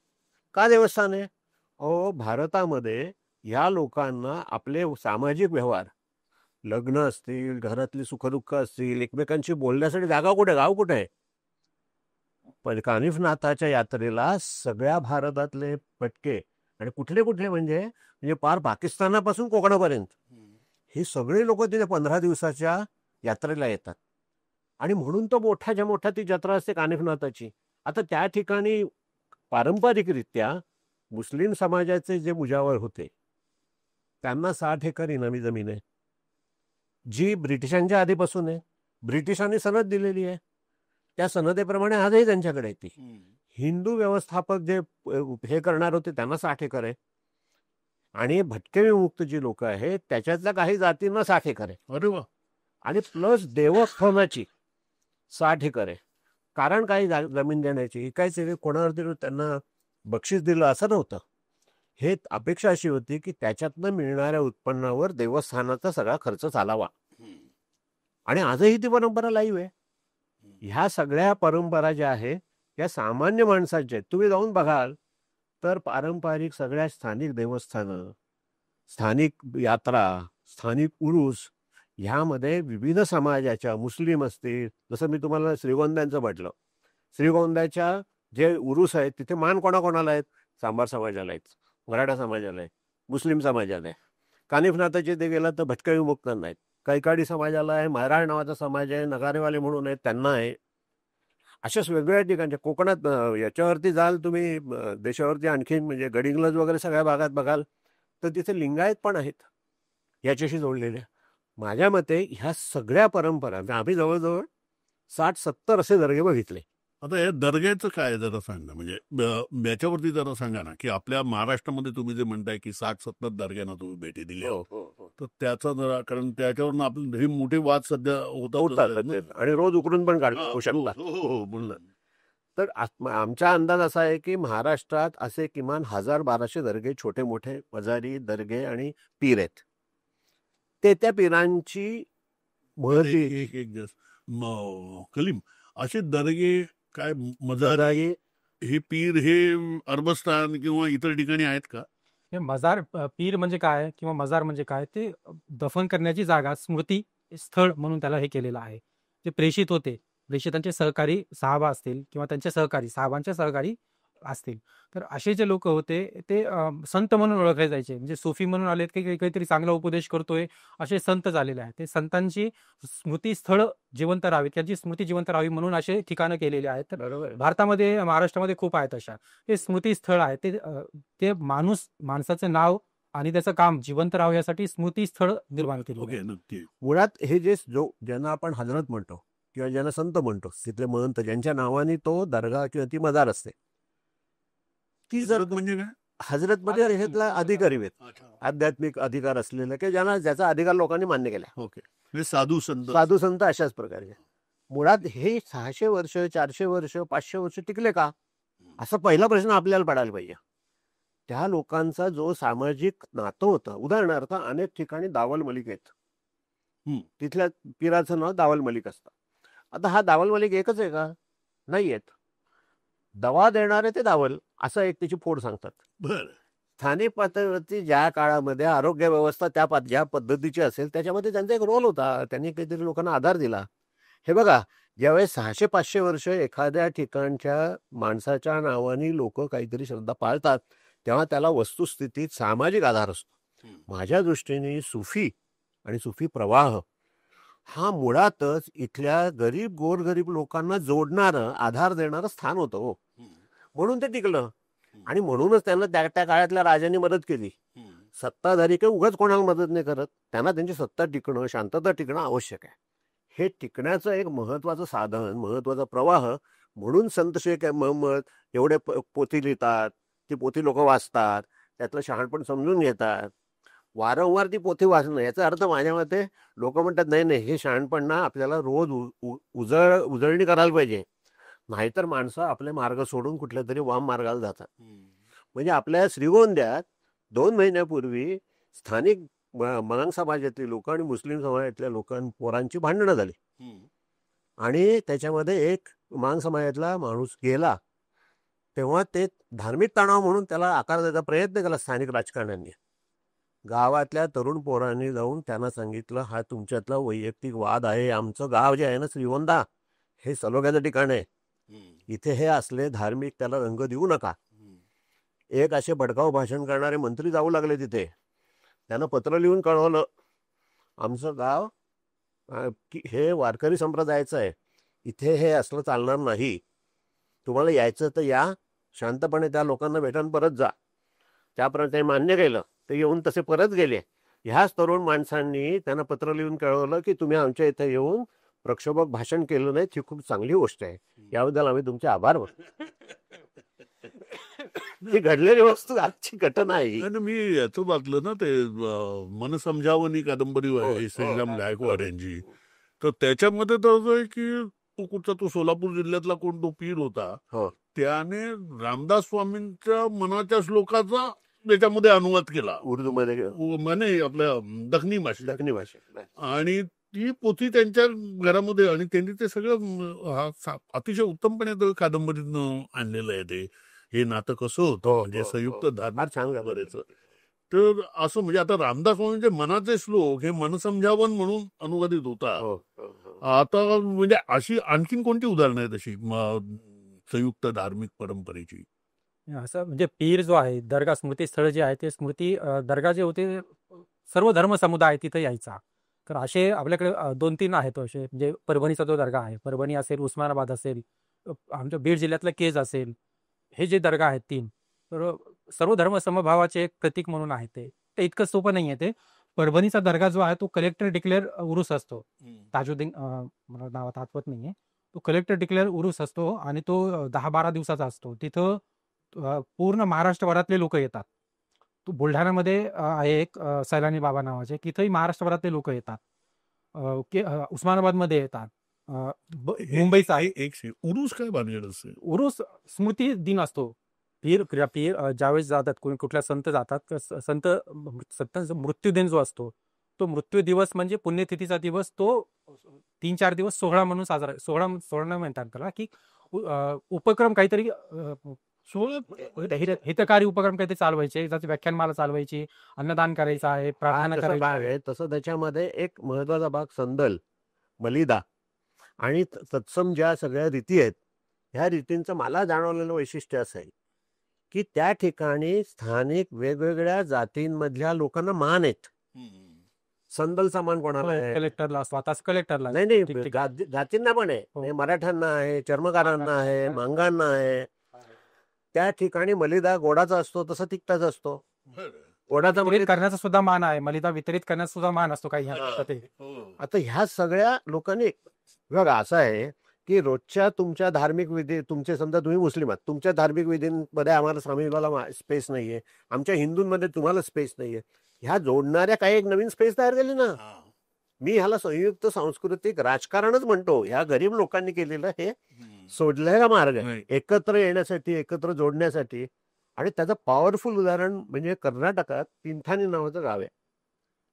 का देवस्थान आहे? अहो, भारतामध्ये या लोकांना आपले सामाजिक व्यवहार, लग्न असतील, घरातली सुखदुःख असतील, एकमेकांशी बोलण्यासाठी जागा कुठे, गाव कुठे आहे? पण कानिफनाथाच्या यात्रेला सगळ्या भारतातले भटके आणि कुठले कुठले म्हणजे पार पाकिस्तानापासून कोकणापर्यंत हे सगळे लोक तिथे 15 दिवसाच्या यात्रेला येतात. आणि म्हणून तो मोठ्याच्या मोठ्या ती जत्रा असते कानिफनाथाची. आता त्या ठिकाणी पारंपरिकरित्या मुस्लिम समाजाचे जे मुजावर होते त्यांना 60 एकर इनामी जमीन आहे, जी ब्रिटिशांच्या आधीपासून आहे. ब्रिटिशांनी सनद दिलेली आहे. त्या सनदेप्रमाणे आजही त्यांच्याकडे आहे ती. हिंदू व्यवस्थापक जे हे करणार होते त्यांना 60 एकर आहे. आणि भटके विमुक्त जी लोक आहेत त्याच्यातल्या काही जातींना 60 एकर आहे. अरे वा. आणि प्लस देवस्थानाची 60 एकर आहे. कारण काही जमीन देण्याची इकायचे कोणावरती त्यांना बक्षीस दिलं असं नव्हतं. हे अपेक्षा अशी होती की त्याच्यातनं मिळणाऱ्या उत्पन्नावर देवस्थानाचा सगळा खर्च चालावा. आणि आजही ती परंपरा लाईव्ह आहे. ह्या सगळ्या परंपरा ज्या आहेत त्या सामान्य माणसाच्या आहेत. तुम्ही जाऊन बघाल तर पारंपरिक सगळ्या स्थानिक देवस्थानं, स्थानिक यात्रा, स्थानिक उरूस ह्यामध्ये विविध समाजाच्या, मुस्लिम असतील, जसं मी तुम्हाला श्रीगोंद्यांचं म्हटलं, श्रीगोंद्याच्या जे उरूस आहेत तिथे मान कोणाकोणाला आहेत? सांबार समाजाला आहेत, मराठा समाजाला आहे, मुस्लिम समाजाला आहे. कानिफनाथाचे ते गेलं तर भटके विमुक्तांना आहेत, कैकाडी समाजाला आहे, महाराळ नावाचा समाज आहे, नगारेवाले म्हणून आहेत त्यांना आहे. अशाच वेगवेगळ्या ठिकाणच्या कोकणात याच्यावरती जाल तुम्ही, देशावरती आणखीन म्हणजे गडिंग्लज वगैरे सगळ्या भागात बघाल तर तिथे लिंगायत पण आहेत याच्याशी जोडलेल्या. माझ्या मते ह्या सगळ्या परंपरा आम्ही जवळजवळ 60-70 असे दर्गे बघितले. आता या दर्ग्याचं काय जरा सांगा, म्हणजे याच्यावरती जरा सांगा ना, की आपल्या महाराष्ट्रामध्ये तुम्ही जे म्हणताय की 60-70 दर्ग्यांना तुम्ही भेटी दिल्या, तर त्याचा जरा, कारण त्याच्यावरून आपण हे मोठे वाद सध्या होतात आणि रोज उकरून पण काढू शकतात. हो म्हणलं. तर आमचा अंदाज असा आहे की महाराष्ट्रात असे किमान 1000-1200 दर्गे, छोटे मोठे मजारी दर्गे आणि पीर आहेत. ते त्या पीरांची महती एक कलीम असे दर्गे काय मजार हे पीर हे अरबस्तान किंवा इतर ठिकाणी आहेत का? हे मजार पीर म्हणजे काय किंवा मजार म्हणजे काय, ते दफन करण्याची जागा, स्मृती स्थळ म्हणून त्याला हे केलेलं आहे. जे प्रेषित होते, प्रेषितांचे सहकारी साहाबा असतील किंवा त्यांचे सहकारी साहाबांचे सहकारी असतील, तर असे जे लोक होते ते संत म्हणून ओळखले जायचे. म्हणजे सुफी म्हणून आलेत की काहीतरी चांगला उपदेश करतोय, असे संत झालेले आहेत. ते संतांची स्मृतीस्थळ जिवंत राहावीत, त्यांची स्मृती जिवंत राहावी म्हणून असे ठिकाणं केलेली आहेत. तर बरोबर. भारतामध्ये, महाराष्ट्रामध्ये खूप आहेत अशा. ते स्मृतीस्थळ आहे, ते माणसाचं नाव आणि त्याचं काम जिवंत राहावं यासाठी स्मृतीस्थळ निर्माण केलं. ओके, नक्की. मुळात हे जे ज्यांना आपण हजरत म्हणतो किंवा ज्यांना संत म्हणतो, तिथले महंत ज्यांच्या नावाने तो दर्गा किंवा ती मजार असते, ती जर म्हणजे काय? हजरत मध्ये ह्यातला अधिकारी आहेत, अच्छा. आध्यात्मिक अधिकार असलेले की ज्याचा अधिकार लोकांनी मान्य केला. ओके, म्हणजे साधू संत. साधू संत अशाच प्रकारचे. मुळात हे 600 वर्ष, 400 वर्ष, 500 वर्ष टिकले का, असा पहिला प्रश्न आपल्याला पडायला पाहिजे. त्या लोकांचा जो सामाजिक नातं होतं, उदाहरणार्थ अनेक ठिकाणी दावल मलिक आहेत, तिथल्या पीराचं नाव दावल मलिक असतं. आता हा दावल मलिक एकच आहे का? नाही आहेत. दवा देणारे ते दावल असं एक त्याची फोड सांगतात. बर. स्थानिक पातळीवरती ज्या काळामध्ये आरोग्य व्यवस्था ज्या पद्धतीची असेल त्याच्यामध्ये त्यांचा एक रोल होता, त्यांनी काहीतरी लोकांना आधार दिला. हे बघा, ज्यावेळेस 600-500 वर्ष एखाद्या ठिकाणच्या माणसाच्या नावाने लोक काहीतरी श्रद्धा पाळतात तेव्हा त्याला वस्तुस्थितीत सामाजिक आधार असतो. माझ्या दृष्टीने सुफी आणि सुफी प्रवाह हा मुळातच इथल्या गरीब गोरगरीब लोकांना जोडणारं, आधार देणारं स्थान होतं हो. म्हणून ते टिकलं आणि म्हणूनच त्यांना त्या काळातल्या राजांनी मदत केली. सत्ताधारी काही उगाच कोणाला मदत नाही करत, त्यांना त्यांची सत्ता टिकणं, शांतता टिकणं आवश्यक आहे. हे टिकण्याचं एक महत्वाचं साधन, महत्वाचा प्रवाह म्हणून संत शेख महम्मद एवढे पोथी लिहितात, ती पोथी लोक वाचतात, त्यातलं शहाणपण समजून घेतात. वारंवार ती पोथी वाचणं याचा अर्थ माझ्या मते लोक म्हणतात नाही हे शहाणपण ना आपल्याला रोज उजळणी करायला पाहिजे, नाहीतर माणसं आपले मार्ग सोडून कुठल्या तरी वाम मार्गाला जातात. म्हणजे आपल्या श्रीगोंद्यात 2 महिन्यापूर्वी स्थानिक मराठा समाजातली लोक आणि मुस्लिम समाजातल्या पोरांची भांडणं झाली आणि त्याच्यामध्ये एक मराठा समाजातला माणूस गेला. तेव्हा ते धार्मिक तणाव म्हणून त्याला आकार द्यायचा प्रयत्न केला स्थानिक राजकारण्यांनी. गावातल्या तरुण पोरांनी जाऊन त्यांना सांगितलं, हा तुमच्यातला वैयक्तिक वाद आहे. आमचं गाव जे आहे ना श्रीगोंदा, हे सलोख्याचं ठिकाण आहे. इथे हे असले धार्मिक त्याला रंग देऊ नका. एक असे भडकाऊ भाषण करणारे मंत्री जाऊ लागले तिथे. त्यानं पत्र लिहून कळवलं, आमचं गाव हे वारकरी संप्रदायाचं आहे, इथे हे असलं चालणार नाही. तुम्हाला यायचं तर या, शांतपणे त्या लोकांना भेटून परत जा. त्याप्रमाणे ते मान्य केलं. ते येऊन तसे परत गेले. ह्याच तरुण माणसांनी त्यांना पत्र लिहून कळवलं की तुम्ही आमच्या इथे येऊन प्रक्षोभक भाषण केलं नाही, ही खूप चांगली गोष्ट आहे, याबद्दल आम्ही तुमचे आभार मानतो. ही घडलेली वस्तू आजची घटना आहे. आणि मी याचं वाचलं ना, ते मन समजावणी कादंबरी आहे श्रीराम गायकवाड यांची. तर त्याच्यामध्ये तर असं आहे की तो सोलापूर जिल्ह्यातला कोण तो पीर होता, त्याने रामदास स्वामींच्या मनाच्या श्लोकाचा त्याच्यामध्ये अनुवाद केला उर्दू मध्ये, म्हणे आपल्या दखनी भाषेत. आणि ती पोथी त्यांच्या घरामध्ये, आणि त्यांनी ते सगळं अतिशय उत्तमपणे कादंबरीतनं आणलेलं आहे. ते हे नातं कसं होतं, म्हणजे संयुक्त धार्मिक छान करायचं. तर असं म्हणजे आता रामदास स्वामींचे मनाचे श्लोक हे मनसमजावन म्हणून अनुवादित होता. आता म्हणजे अशी आणखीन कोणती उदाहरणं आहेत अशी संयुक्त धार्मिक परंपरेची? असं म्हणजे पीर जो आहे, दर्गा स्मृती स्थळ जे आहे ते स्मृती दर्गा जे होते सर्व धर्म समुदाय तिथे यायचा. तर असे आपल्याकडे 2-3 आहेत असे. म्हणजे परभणीचा जो दर्गा आहे, परभणी असेल, उस्मानाबाद असेल, आमच्या बीड जिल्ह्यातलं केज असेल, हे जे दर्गा आहेत 3, तर सर्व धर्म समभावाचे एक प्रतीक म्हणून आहे. ते इतकं सोपं नाही आहे. ते परभणीचा दर्गा जो आहे तो कलेक्टर डिक्लेअर उरूस असतो. ताजुद्दीन मला नावात आठवत नाहीये. तो कलेक्टर डिक्लेअर उरूस असतो आणि तो 10-12 दिवसाचा असतो. तिथं पूर्ण महाराष्ट्रभरातले लोक येतात. तो बुलढाण्यामध्ये आहे एक सैलानी बाबा नावाचे, तिथंही महाराष्ट्रभरातले लोक येतात. उस्मानाबादमध्ये येतात. मुंबईचा आहे. एक उरूस काय भानगड असते? उरूस स्मृती दिन असतो. पीर ज्यावेळेस जातात, कुठल्या संत जातात, संतांचा मृत्यूदिन जो असतो, तो मृत्यू दिवस म्हणजे पुण्यतिथीचा दिवस, तो 3-4 दिवस सोहळा म्हणून साजरा, सोहळा म्हणतात त्याला, की उपक्रम काहीतरी हितकारी उपक्रम काहीतरी चालवायचे, ज्याची व्याख्यानमाला चालवायची, अन्नदान करायचं आहे, प्रार्थना करायची आहे. तसं त्याच्यामध्ये एक महत्वाचा भाग संदल, मलिदा आणि तत्सम ज्या सगळ्या रीती आहेत, ह्या रीतींचं मला जाणवलेलं वैशिष्ट्य असं आहे की त्या ठिकाणी स्थानिक वेगवेगळ्या जातींमधल्या लोकांना मान आहेत. संदलचा मान कोणाला आहे? कलेक्टरला, स्वतःच कलेक्टरला. नाही, जातींना पण आहे, मराठ्यांना आहे, चर्मकारांना आहे, मांगांना आहे. त्या ठिकाणी मलिदा गोडाचा असतो, तसा तिखटाचा असतो. गोडाचा वितरित करण्याचा सुद्धा मान आहे, मलिदा वितरित करण्याचा सुद्धा मान असतो काही. आता ह्या सगळ्या लोकांनी बघा, असं आहे की रोजच्या तुमच्या धार्मिक विधी, तुमचे समजा तुम्ही मुस्लिम आहात, तुमच्या धार्मिक विधींमध्ये आम्हाला स्वामीला स्पेस नाहीये, आमच्या हिंदूंमध्ये तुम्हाला स्पेस नाहीये. ह्या जोडणाऱ्या काही एक नवीन स्पेस तयार केली ना. मी ह्याला संयुक्त सांस्कृतिक राजकारणच म्हणतो. ह्या गरीब लोकांनी केलेलं हे सोडलेला मार्ग आहे एकत्र येण्यासाठी, एकत्र जोडण्यासाठी. आणि त्याचं पॉवरफुल उदाहरण म्हणजे कर्नाटकात तिंथानी नावाचं गाव आहे,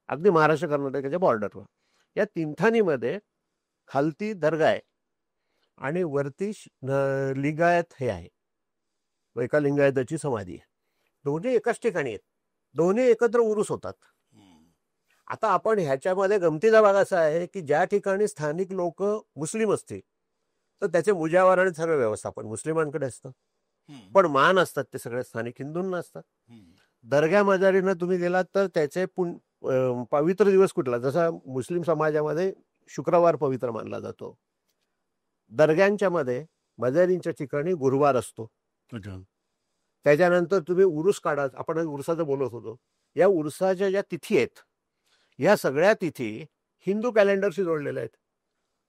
अगदी महाराष्ट्र कर्नाटकाच्या बॉर्डरवर. या तिंथानीमध्ये खालती दर्गा आहे आणि वरती लिंगायत हे आहे, एका लिंगायताची समाधी आहे. दोन्ही एकाच ठिकाणी आहेत, दोन्ही एकत्र उरूस होतात. आता आपण ह्याच्यामध्ये गमतीचा भाग असा आहे की ज्या ठिकाणी स्थानिक लोक मुस्लिम असतील तर त्याचे मुजावर आणि सगळं व्यवस्थापन मुस्लिमांकडे असतं, पण मान असतात ते सगळे स्थानिक हिंदूंना असतात. दर्गा मजारीनं तुम्ही गेलात तर त्याचे पवित्र दिवस कुठला, जसा मुस्लिम समाजामध्ये शुक्रवार पवित्र मानला जातो, दर्ग्यांच्या मध्ये मजारींच्या ठिकाणी गुरुवार असतो. त्याच्यानंतर तुम्ही उरूस काढा, आपण उरसाचं बोलत होतो, या उरसाच्या ज्या तिथी आहेत, या सगळ्या तिथी हिंदू कॅलेंडरशी जोडलेल्या आहेत.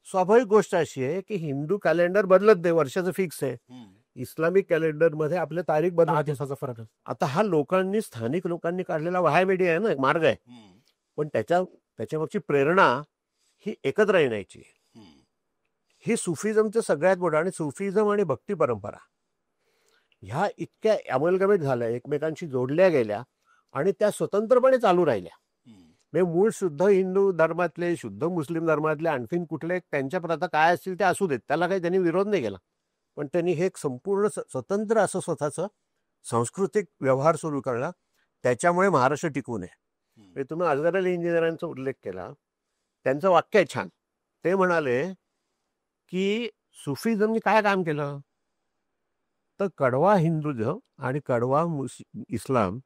स्वाभाविक गोष्ट अशी आहे की हिंदू कॅलेंडर बदलत नाही, वर्षाचं फिक्स आहे. इस्लामिक कॅलेंडर मध्ये आपले तारीख बदल, 10 दिवसाचा फरक. आता हा लोकांनी, स्थानिक लोकांनी काढलेला वाहामेडी आहे ना, एक मार्ग आहे, पण त्याच्यामागची प्रेरणा ही एकत्र येण्याची. ही सुफिझमचं सगळ्यात मोठं, आणि सुफिझम आणि भक्ती परंपरा ह्या इतक्या अमलगमेट झाल्या, एकमेकांशी जोडल्या गेल्या, आणि त्या स्वतंत्रपणे चालू राहिल्या. म्हणजे मूळ शुद्ध हिंदू धर्मातले, शुद्ध मुस्लिम धर्मातले, आणखीन कुठले त्यांच्या प्रथा काय असतील ते असू देत, त्याला काही त्यांनी विरोध नाही केला. पण त्यांनी हे एक संपूर्ण स्वतंत्र असं स्वतःचं सांस्कृतिक व्यवहार सुरू केला. त्याच्यामुळे महाराष्ट्र टिकून आहे. म्हणजे तुम्ही अजगर अली इंजिनियरांचा उल्लेख केला, त्यांचं वाक्य आहे छान. ते म्हणाले की सुफिझमनी काय काम केलं, तर कडवा हिंदुझम आणि कडवा इस्लाम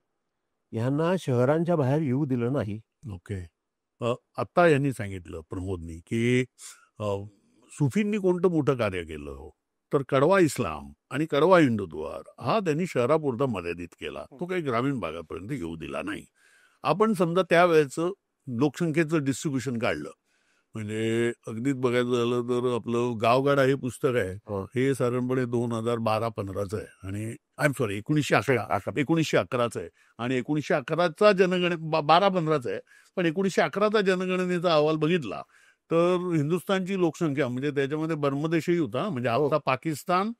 यांना शहरांच्या बाहेर येऊ दिलं नाही. ओके. आत्ता यांनी सांगितलं प्रमोदनी की सुफींनी कोणतं मोठं कार्य केलं हो, तर कडवा इस्लाम आणि कडवा हिंदुत्व हा त्यांनी शहरापुरता मर्यादित केला, तो काही ग्रामीण भागापर्यंत येऊ दिला नाही. आपण समजा त्यावेळेचं लोकसंख्येचं डिस्ट्रीब्युशन काढलं, म्हणजे अगदीच बघायचं झालं तर आपलं गावगाडा हे पुस्तक आहे, हे साधारणपणे 2012-15चं आहे आणि आय एम सॉरी 1911चं आहे आणि 1911चा जनगणने 12-15चा आहे, पण 1911चा जनगणनेचा अहवाल बघितला तर हिंदुस्थानची लोकसंख्या म्हणजे त्याच्यामध्ये बर्मदेशही होता, म्हणजे आता पाकिस्तान,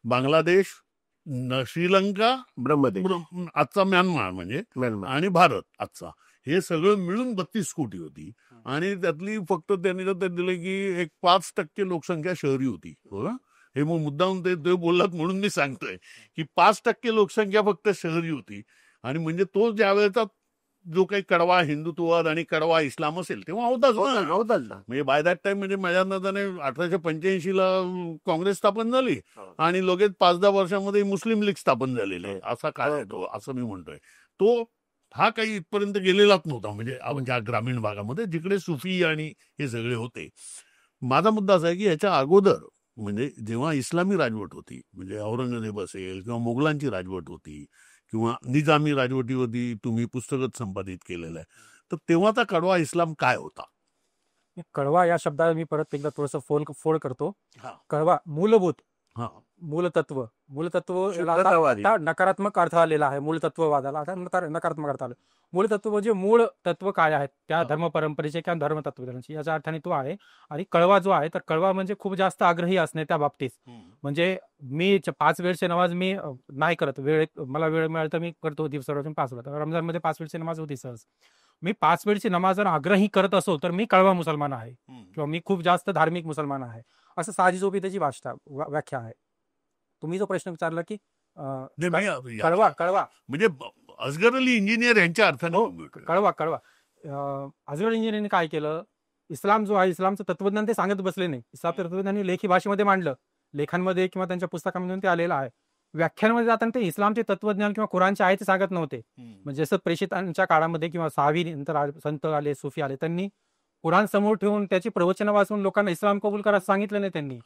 बांगलादेश, श्रीलंका, ब्रह्मदेश, आजचा म्यानमार म्हणजे आणि भारत आजचा, हे सगळं मिळून 32 कोटी होती. आणि त्यातली फक्त त्यांनी तर दिलं की एक 5% लोकसंख्या शहरी होती. हे मग मुद्दाम ते बोललात म्हणून मी सांगतोय की 5% लोकसंख्या फक्त शहरी होती. आणि म्हणजे तो ज्यावेळेचा जो काही कडवा हिंदुत्ववाद आणि कडवा इस्लाम असेल तेव्हा होताच ना. म्हणजे बाय दॅट टाइम म्हणजे माझ्या अंदाजाने 1885ला काँग्रेस स्थापन झाली आणि लगेच 5-10 वर्षामध्ये मुस्लिम लीग स्थापन झालेली आहे. असा काय आहे तो, असं मी म्हणतोय. तो हा काही इथपर्यंत गेलेलाच नव्हता, म्हणजे ज्या ग्रामीण भागामध्ये जिकडे सुफी आणि हे सगळे होते. माझा मुद्दा असा आहे की याच्या अगोदर म्हणजे जेव्हा इस्लामी राजवट होती, म्हणजे औरंगजेब असेल किंवा मोगलांची राजवट होती किंवा निजामी राजवटीवरती तुम्ही पुस्तकच संपादित केलेलं आहे, तर तेव्हाचा कडवा इस्लाम काय होता? कळवा या शब्दाला मी परत एकदा थोडंसं फोड करतो. कळवा मूलभूत, मूलतत्व आता नकारात्मक अर्थ आलेला आहे. मूलतत्ववादाला आता नकारात्मक अर्थ आला. मूलतत्व म्हणजे मूळ तत्व काय आहेत त्या धर्म परंपरेचे किंवा धर्मतत्वज्ञानाचे, याच्या अर्थाने तो आहे. आणि कळवा जो आहे तर कळवा म्हणजे खूप जास्त आग्रही असणे त्या बाबतीत. म्हणजे मी 5 वेळचे नमाज मी नाही करत, मला वेळ मिळाला तर मी करतो दिवसातून 5 वेळा. रमजानमध्ये 5 वेळची नमाज होती सहज. मी 5 वेळची नमाज जर आग्रही करत असो तर मी कळवा मुसलमान आहे किंवा मी खूप जास्त धार्मिक मुसलमान आहे, असं साहजिकच त्याची व्याख्या आहे. तुम्ही जो प्रश्न विचारला की कळवा म्हणजे असगर अली इंजिनियर यांच्या अर्थाने कळवा असगर इंजिनियरने काय केलं, इस्लाम जो आहे इस्लामचं तत्वज्ञान ते सांगत बसले नाही. इस्लाम तत्वज्ञानी लेखी भाषेमध्ये मांडलं, लेखांमध्ये किंवा त्यांच्या पुस्तकांमधून ते आलेलं आहे. व्याख्यानामध्ये जाताना ते इस्लामचे तत्वज्ञान किंवा कुराणचे आहे ते सांगत नव्हते. म्हणजे जसं प्रेषितांच्या काळामध्ये किंवा 6वी नंतर संत आले, सुफी आले, त्यांनी कुराण समोर ठेवून त्याची प्रवचनं वाचून लोकांना इस्लाम कबूल करायला सांगितलं नाही. त्यांनी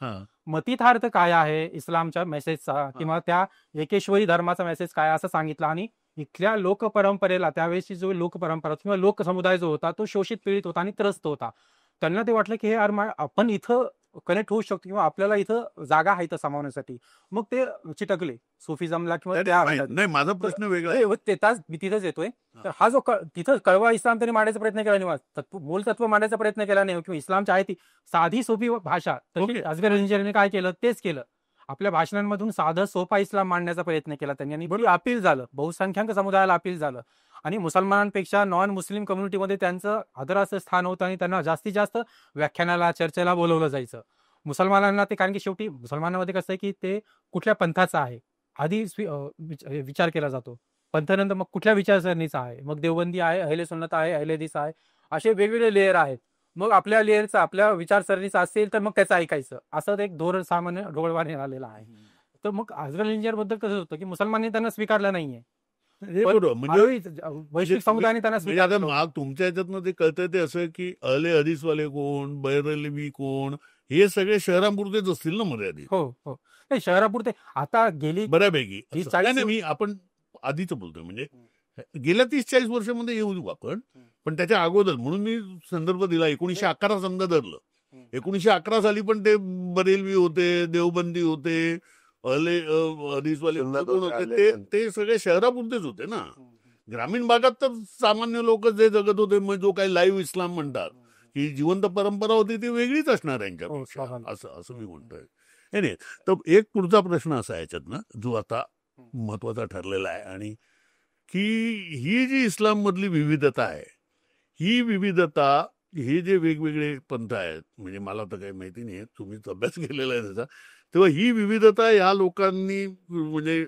मतितार्थ काय आहे इस्लामच्या मेसेजचा किंवा त्या एकेश्वरी धर्माचा मेसेज काय असं सांगितलं. आणि इथल्या लोकपरंपरेला, त्यावेळेची जो लोकपरंपरा किंवा लोक समुदाय जो होता तो शोषित, पीडित होता आणि त्रस्त होता. त्यांना ते वाटलं की हे आपण इथं कनेक्ट होऊ शकतो किंवा आपल्याला इथं जागा आहे इथं सामावण्यासाठी. मग ते चिटकले सुफिझमला किंवा नाही. माझा प्रश्न वेगळा आहे, मी तिथंच येतोय. तर हा जो तिथं कळवा इस्लाम त्यांनी मांडायचा प्रयत्न केला नाही, मूल तत्व मांडायचा प्रयत्न केला नाही किंवा इस्लामची आहे ती साधी सोपी भाषा, तशी असगर इंजिनियरने काय केलं तेच केलं. आपल्या भाषणांमधून साधं सोपा इस्लाम मांडण्याचा प्रयत्न केला त्यांनी आणि बरी अपील झालं, बहुसंख्याक समुदायाला अपील झालं. आणि मुसलमानांपेक्षा नॉन मुस्लिम कम्युनिटीमध्ये त्यांचं आदराचं स्थान होतं आणि त्यांना जास्तीत जास्त व्याख्यानाला, चर्चेला बोलवलं जायचं. मुसलमानांना ते, कारण की शेवटी मुसलमानांमध्ये कसं आहे की ते कुठल्या पंथाचा आहे आधी विचार केला जातो, पंथानंतर मग कुठल्या विचारसरणीचा आहे, मग देवबंदी आहे, अहले सुन्नत आहे, अहले हदीस आहे, असे वेगवेगळे लेअर आहेत. मग आपल्या लेअरचा, आपल्या विचारसरणीचा असेल तर मग त्याचं ऐकायचं, असं एक धोरण सामान्य डोळवाने आलेलं आहे. तर मग असगर इंजिनियर बद्दल कसं होतं की मुसलमानांनी त्यांना स्वीकारलं नाहीये, वैश्विक समुदायाने त्यांना. तुमच्या ह्याच्यातनं ते कळतंय ते असं की अहले हदीसवाले कोण, बैरलवी कोण, हे सगळे शहरापुरतेच असतील ना मर्यादित? हो, नाही शहरापुरते आता गेली बऱ्यापैकी. मी आपण आधीच बोलतोय, म्हणजे गेल्या 30-40 वर्षामध्ये येऊ आपण, पण त्याच्या अगोदर म्हणून मी संदर्भ दिला. 1911 समजा धरलं, 1911 साली पण ते बरेलवी होते, देवबंदी होते, अहले हदीसवाले होते, ते सगळे शहरापुरतेच होते ना. ग्रामीण भागात तर सामान्य लोक जे जगत होते, मग जो काही लाईव्ह इस्लाम म्हणतात, ही जिवंत परंपरा होती ती वेगळीच असणार यांच्यापेक्षा, असं मी म्हणतोय. नाही, तर एक पुढचा प्रश्न असा याच्यात ना, जो आता महत्वाचा ठरलेला आहे आणि की ही जी इस्लाममधली विविधता आहे, ही विविधता, हे जे वेगवेगळे पंथ आहेत, म्हणजे मला तर काही माहिती नाही, तुम्हीच अभ्यास केलेला आहे त्याचा, तेव्हा ही विविधता या लोकांनी म्हणजे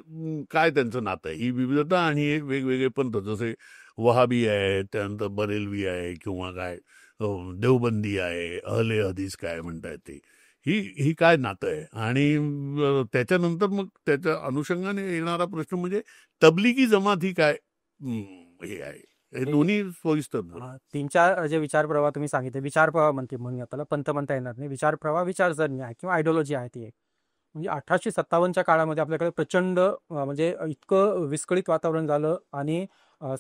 काय त्यांचं नातं आहे, ही विविधता आणि हे वेगवेगळे पंथ, जसे वहाबी आहे, त्यानंतर बरेलवी आहे, किंवा काय देवबंदी आहे, अहले हदीस काय म्हणतायत ते, ही ही काय नातं आहे. आणि त्याच्यानंतर मग त्याच्या अनुषंगाने येणारा प्रश्न म्हणजे तबलिगी जमात ही काय हे आहे. हे दोन्ही सविस्तर बोला. 3-4 जे विचार प्रवाह तुम्ही सांगितले, विचार प्रवाह म्हणूया त्याला, पंथ म्हणता येणार नाही, विचार प्रवाह, विचारसरणी आहे किंवा आयडिओलॉजी आहे ती एक. म्हणजे 1857च्या काळामध्ये आपल्याकडे प्रचंड म्हणजे इतकं विस्कळीत वातावरण झालं आणि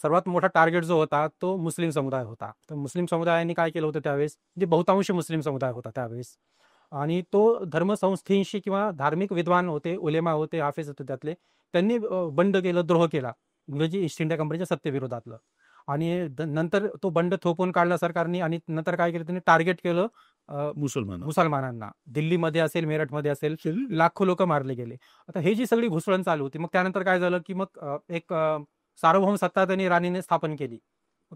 सर्वात मोठा टार्गेट जो होता तो मुस्लिम समुदाय होता. तर मुस्लिम समुदायाने काय केलं होतं त्यावेळेस, म्हणजे बहुतांश मुस्लिम समुदाय होता त्यावेळेस, आणि तो धर्मसंस्थेशी किंवा धार्मिक विद्वान होते, उलेमा होते, हाफिज होते त्यातले, त्यांनी बंड केलं, द्रोह केला इंग्रजी ईस्ट इंडिया कंपनीच्या सत्तेविरोधातलं. आणि नंतर तो बंड थोपवून काढला सरकारने, आणि नंतर काय केलं, त्यांनी टार्गेट केलं मुसलमानांना. दिल्लीमध्ये असेल, मेरठमध्ये असेल, लाखो लोक मारले गेले. आता हे जी सगळी घुसळण चालू होती, मग त्यानंतर काय झालं की मग एक सार्वभौम सत्ता त्यांनी राणीने स्थापन केली.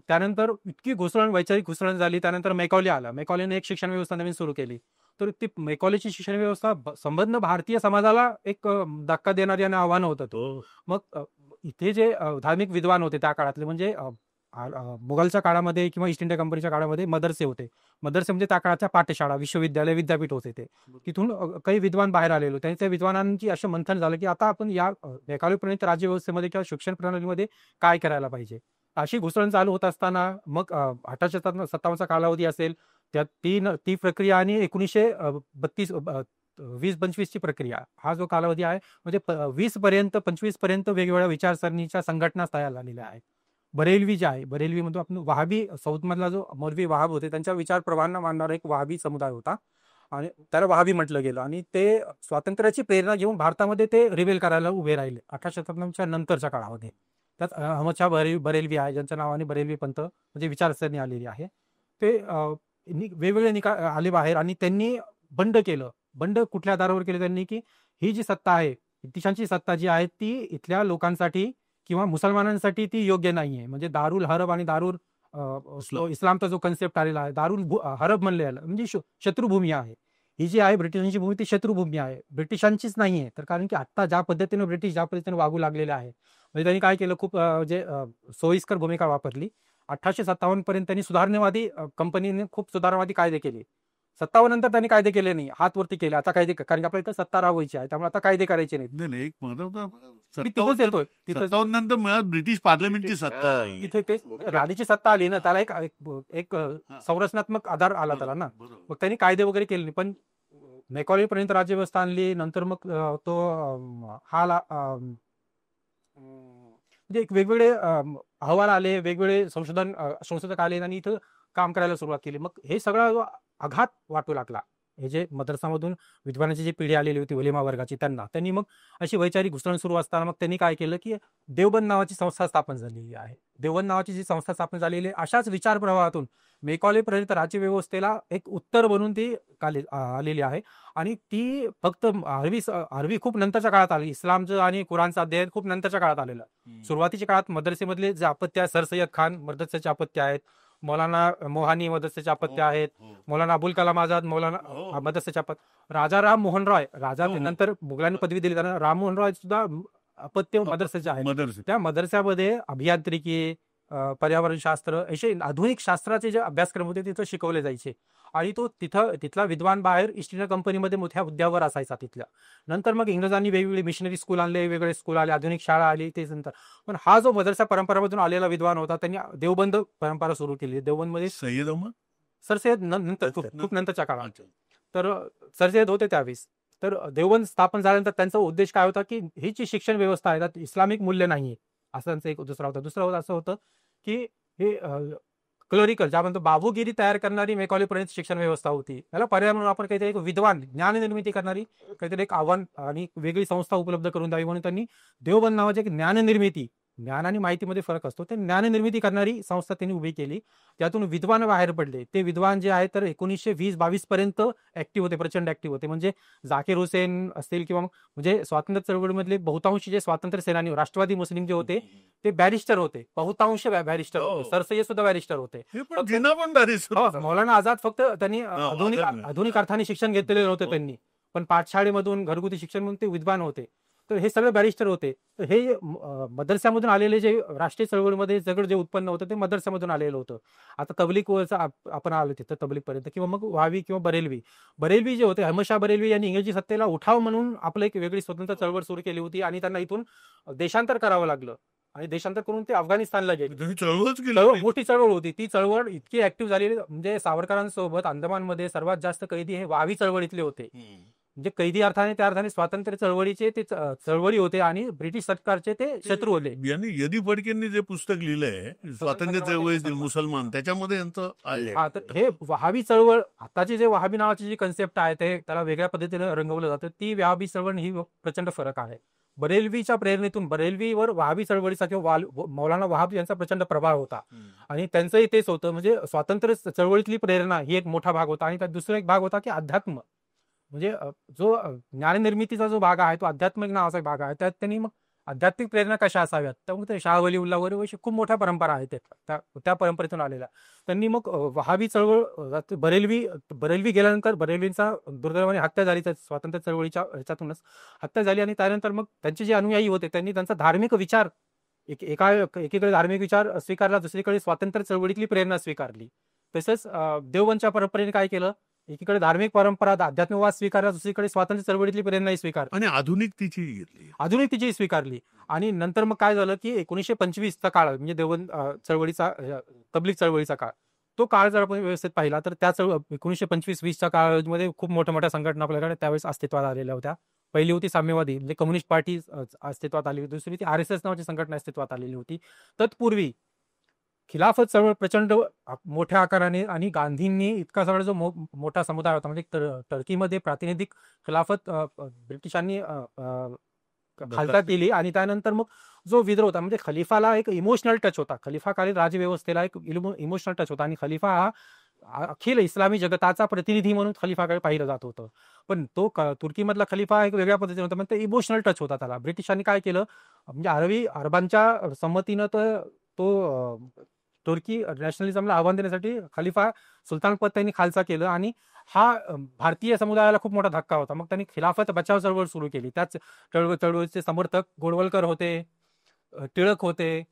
त्यानंतर इतकी घुसळण, वैचारिक घुसळण झाली. त्यानंतर मेकॉले आला, मेकॉलेने एक शिक्षण व्यवस्था नवीन सुरू केली. तर ती मेकॉलेची शिक्षण व्यवस्था संबंध भारतीय समाजाला एक धक्का देणारी आणि आव्हान होतं तो. मग इथे जे धार्मिक विद्वान होते त्या काळातले, म्हणजे मुघलच्या काळामध्ये किंवा ईस्ट इंडिया कंपनीच्या काळामध्ये मदरसे होते. मदरसे म्हणजे त्या काळाच्या पाठशाळा, विश्वविद्यालय, विद्यापीठ होते ते. तिथून काही विद्वान बाहेर आलेलो, त्यांनी त्या विद्वानांची असं मंथन झालं की आता आपण या मेकाले राज्यव्यवस्थेमध्ये किंवा शिक्षण प्रणालीमध्ये काय करायला पाहिजे. अशी घुसळण चालू होत असताना मग 1857चा कालावधी असेल, त्यात ती प्रक्रिया आणि 1932 20-25ची प्रक्रिया, हा जो कालावधी आहे, म्हणजे 20 पर्यंत वेगवेगळ्या विचारसरणीच्या संघटना तयार झालेल्या आहेत. बरेलवी जे आहे, बरेलवी म्हणतो आपण, वहाबी सौदमधला जो मौलवी वहाब होते, त्यांच्या विचार प्रवाहांना मानणारा एक वहाबी समुदाय होता आणि त्याला वहाबी म्हटलं गेलं. आणि ते स्वातंत्र्याची प्रेरणा घेऊन भारतामध्ये ते रिबेल करायला उभे राहिले 1857च्या नंतरच्या काळामध्ये. त्यात अहमदशाह बरेलवी आहे, ज्यांच्या नावाने बरेलवी पंथ म्हणजे विचारसरणी आलेली आहे. ते वेगवेगळे निकाल आले बाहेर आणि त्यांनी बंड केलं. बंड कुठल्या आधारावर केलं त्यांनी, की ही जी सत्ता आहे, ब्रिटिशांची सत्ता जी आहे, ती इथल्या लोकांसाठी किंवा मुसलमानांसाठी ती योग्य नाहीये. म्हणजे दारुल हरब आणि दारुल इस्लामचा जो कन्सेप्ट आलेला आहे, दारुल हरब म्हणलेला म्हणजे शत्रुभूमी आहे. ही जी आहे ब्रिटिशांची भूमी, ती शत्रुभूमी आहे, ब्रिटिशांचीच नाहीये. तर कारण की आता ज्या पद्धतीने ब्रिटिश ज्या पद्धतीने वागू लागलेले आहे, म्हणजे त्यांनी काय केलं, खूप जे सोयीस्कर भूमिका वापरली. 1857 पर्यंत त्यांनी सुधारणेवादी कंपनीने खूप सुधारणावादी कायदे केले. 57 नंतर त्यांनी कायदे केले नाही, हात वरती केले. आता कायदे, कारण की आपल्याला सत्ता राबवायची आहे, त्यामुळे आता कायदे करायचे नाहीत. नाही, एक मी तिथंच येतोय. तिथं 57 नंतर मुळात ब्रिटिश पार्लमेंटची सत्ता आहे. तिथे ते राणीची सत्ता आली ना, त्याला एक संरचनात्मक आधार आला त्याला ना. मग त्यांनी कायदे वगैरे केले नाही, पण मेकॉले पर्यंत राज्यव्यवस्था आणली. नंतर मग तो म्हणजे एक वेगवेगळे अहवाल आले, वेगवेगळे संशोधक आले आणि इथं काम करायला सुरुवात केली. मग हे सगळा आघात वाटू लागला. हे जे मदरसामधून विद्वानाची जी पिढी आलेली होती उलेमा वर्गाची, त्यांनी मग अशी वैचारिक घुसळण सुरू असताना मग त्यांनी काय केलं, की देवबंद नावाची संस्था स्थापन झालेली आहे. देवबंद नावाची जी संस्था स्थापन झालेली आहे, अशाच विचार प्रवाहातून मेकॉले पर्यंत राज्यव्यवस्थेला एक उत्तर बनून ती आलेली आहे. आणि ती फक्त अरबी खूप नंतरच्या काळात आली. इस्लामचं आणि कुराणचं अध्ययन खूप नंतरच्या काळात आलेलं. सुरुवातीच्या काळात मदरसेमधले जे अपत्य आहे, सर सय्यद खान मदरसेचे अपत्य आहेत, मौलाना मोहानी मदरसेचे अपत्य आहेत, मौलाना अबुल कलाम आझाद मौलाना मदरसेचे अपत्य, राजा राम मोहन रॉय, राजा नंतर मुघलांनी पदवी दिली त्यांना, राम मोहन रॉय सुद्धा अपत्य मदरसेचे आहेत. त्या मदरस्यामध्ये अभियांत्रिकी, पर्यावरण शास्त्र असे आधुनिक शास्त्राचे जे अभ्यासक्रम होते तिथं शिकवले जायचे. आणि तो तिथला विद्वान बाहेर ईस्ट इंडिया कंपनीमध्ये मोठ्या हुद्द्यावर असायचा तिथल्या. नंतर मग इंग्रजांनी वेगवेगळे मिशनरी स्कूल आणले, वेगवेगळे स्कूल आले, आधुनिक शाळा आली ते नंतर. पण हा जो मदरसा परंपरामधून आलेला विद्वान होता, त्यांनी देवबंद परंपरा सुरू केली. देवबंदमध्ये सय्यद अहमद, सरसय्यद नंतर खूप नंतरच्या काळात. तर सरसय्यद होते त्यावेळेस. तर देवबंद स्थापन झाल्यानंतर त्यांचा उद्देश काय होता, की ही जी शिक्षण व्यवस्था आहे त्यात इस्लामिक मूल्य नाहीये, असं त्यांचा एक दुसरा होता. दुसरं असं होतं की हे क्लरिकल, ज्या म्हणतो बाबूगिरी तयार करणारी मेकॉलेपर्यंत शिक्षण व्यवस्था होती. त्याला पर्याय म्हणून आपण काहीतरी एक विद्वान ज्ञान निर्मिती करणारी काहीतरी एक आव्हान आणि वेगळी संस्था उपलब्ध करून द्यावी म्हणून त्यांनी देवबंद नावाची एक ज्ञान निर्मिती ज्ञान आणि माहितीमध्ये फरक असतो. ते ज्ञाननिर्मिती करणारी संस्था त्यांनी उभी केली. त्यातून विद्वान बाहेर पडले. ते विद्वान जे आहेत तर 1920-22 पर्यंत ऍक्टिव्ह होते, प्रचंड ऍक्टिव्ह होते. म्हणजे झाकीर हुसेन असतील किंवा म्हणजे स्वातंत्र्य चळवळीमधले बहुतांश जे स्वातंत्र्य सेनानी राष्ट्रवादी मुस्लिम जे होते ते बॅरिस्टर होते. बहुतांश बॅरिस्टर हो. होते. सरसय्यद सुद्धा बॅरिस्टर होते. हे पण फक्त जिना पण बॅरिस्टर हो, होता. मौलाना आझाद फक्त त्यांनी आधुनिक आझाद नाही. आधुनिक अर्थाने शिक्षण घेतलेले नव्हते हो. त्यांनी, पण पाठशाळेमधून घरगुती शिक्षण म्हणून ते विद्वान होते. तर हे सगळे बॅरिस्टर होते. तर हे मदरस्यामधून आलेले जे राष्ट्रीय चळवळीमध्ये सगळं जे उत्पन्न होतं ते मदरस्यामधून आलेलं होतं. आता तबलीग वरचा आपण आलो तिथं तबलीगपर्यंत किंवा मग वहाबी किंवा बरेलवी. बरेलवी जे होते अहमद शाह बरेलवी यांनी इंग्रजी सत्तेला उठाव म्हणून आपलं एक वेगळी स्वतंत्र चळवळ सुरू केली होती आणि त्यांना इथून देशांतर करावं लागलं आणि देशांतर करून ते अफगाणिस्तानला गेले. तुम्ही चळवळच केली चळवळ नाही. मोठी चळवळ होती. ती चळवळ इतकी ऍक्टिव्ह झालेली म्हणजे सावरकरांसोबत अंदमानमध्ये सर्वात जास्त कैदी हे वावी चळवळीतले होते. म्हणजे कैदी अर्थाने त्या अर्थाने स्वातंत्र्य चळवळीचे ते चळवळी होते आणि ब्रिटिश सरकारचे ते शत्रू होते. यांनी यदी फडकेंनी जे पुस्तक लिहिलंय स्वातंत्र्य चळवळीतील मुसलमान, त्याच्यामध्ये यांचं आहे. हा, तर हे वहाबी चळवळ आताची जे वहाबी नावाची जी कन्सेप्ट आहे ते त्याला वेगळ्या पद्धतीने रंगवलं जातं. ती वहाबी चळवळ ही प्रचंड फरक आहे. बरेलवीच्या प्रेरणेतून बरेलवीवर वहाबी चळवळीचा किंवा मौलाना वहाब यांचा प्रचंड प्रभाव होता आणि त्यांचंही तेच होतं. म्हणजे स्वातंत्र्य चळवळीतली प्रेरणा ही एक मोठा भाग होता आणि त्यात दुसरा एक भाग होता की अध्यात्म, म्हणजे जो ज्ञाननिर्मितीचा जो भाग आहे तो आध्यात्मिक नावाचा भाग आहे. त्यात त्यांनी मग आध्यात्मिक प्रेरणा कशा असाव्यात तर मग ते शाह वलीउल्लाह वगैरे अशी खूप मोठ्या परंपरा आहेत त्या परंपरेतून आलेल्या. त्यांनी मग वहाबी चळवळ बरेलवी गेल्यानंतर बरेलवींचा दुर्दैवाने हत्या झाली त्या स्वातंत्र्य चळवळीच्या ह्याच्यातूनच हत्या झाली आणि त्यानंतर मग त्यांचे जे अनुयायी होते त्यांनी त्यांचा धार्मिक विचार एकीकडे धार्मिक विचार स्वीकारला, दुसरीकडे स्वातंत्र्य चळवळीतली प्रेरणा स्वीकारली. तसंच देवबंदच्या परंपरेने काय केलं, एकीकडे धार्मिक परंपरा अध्यात्मवाद स्वीकारला, दुसरीकडे स्वातंत्र्य चळवळीतली प्रेरणाही स्वीकारली आणि आधुनिकतेची घेतली. आधुनिकतेची स्वीकारली. आणि नंतर मग काय झालं की 1925चा काळ म्हणजे देवबंद चळवळीचा तबलीग चळवळीचा काळ, तो काळ जर आपण व्यवस्थित पाहिला तर त्या 1925-20च्या काळामध्ये खूप मोठ्या मोठ्या संघटना आपल्याकडे त्यावेळेस अस्तित्वात आलेल्या होत्या. पहिली होती साम्यवादी म्हणजे कम्युनिस्ट पार्टी अस्तित्वात आली होती. दुसरी ती RSS नावाची संघटना अस्तित्वात आलेली होती. तत्पूर्वी खिलाफत चळवळ प्रचंड मोठ्या आकाराने आणि गांधींनी इतका सगळा जो मोठा समुदाय होता म्हणजे टर्कीमध्ये प्रातिनिधिक खिलाफत ब्रिटिशांनी खालसा केली आणि त्यानंतर मग जो विद्रोह होता म्हणजे खलिफाला एक इमोशनल टच होता. खलिफाकालीन राजव्यवस्थेला एक इमोशनल टच होता आणि खलिफा हा अखिल इस्लामी जगताचा प्रतिनिधी म्हणून खलिफाकडे पाहिलं जात होतं. पण तो तुर्कीमधला खलिफा एक वेगळ्या पद्धतीने होता, म्हणजे इमोशनल टच होता त्याला. ब्रिटिशांनी काय केलं म्हणजे अरबांच्या संमतीनं तो तुर्की नॅशनलिझमला आव्हान देण्यासाठी खलिफा सुलतानपद त्यांनी खालसा केलं आणि हा भारतीय समुदायाला खूप मोठा धक्का होता. मग त्यांनी खिलाफत बचाव चळवळ सुरू केली. त्याच चळवळीचे समर्थक गोडवलकर होते, टिळक होते.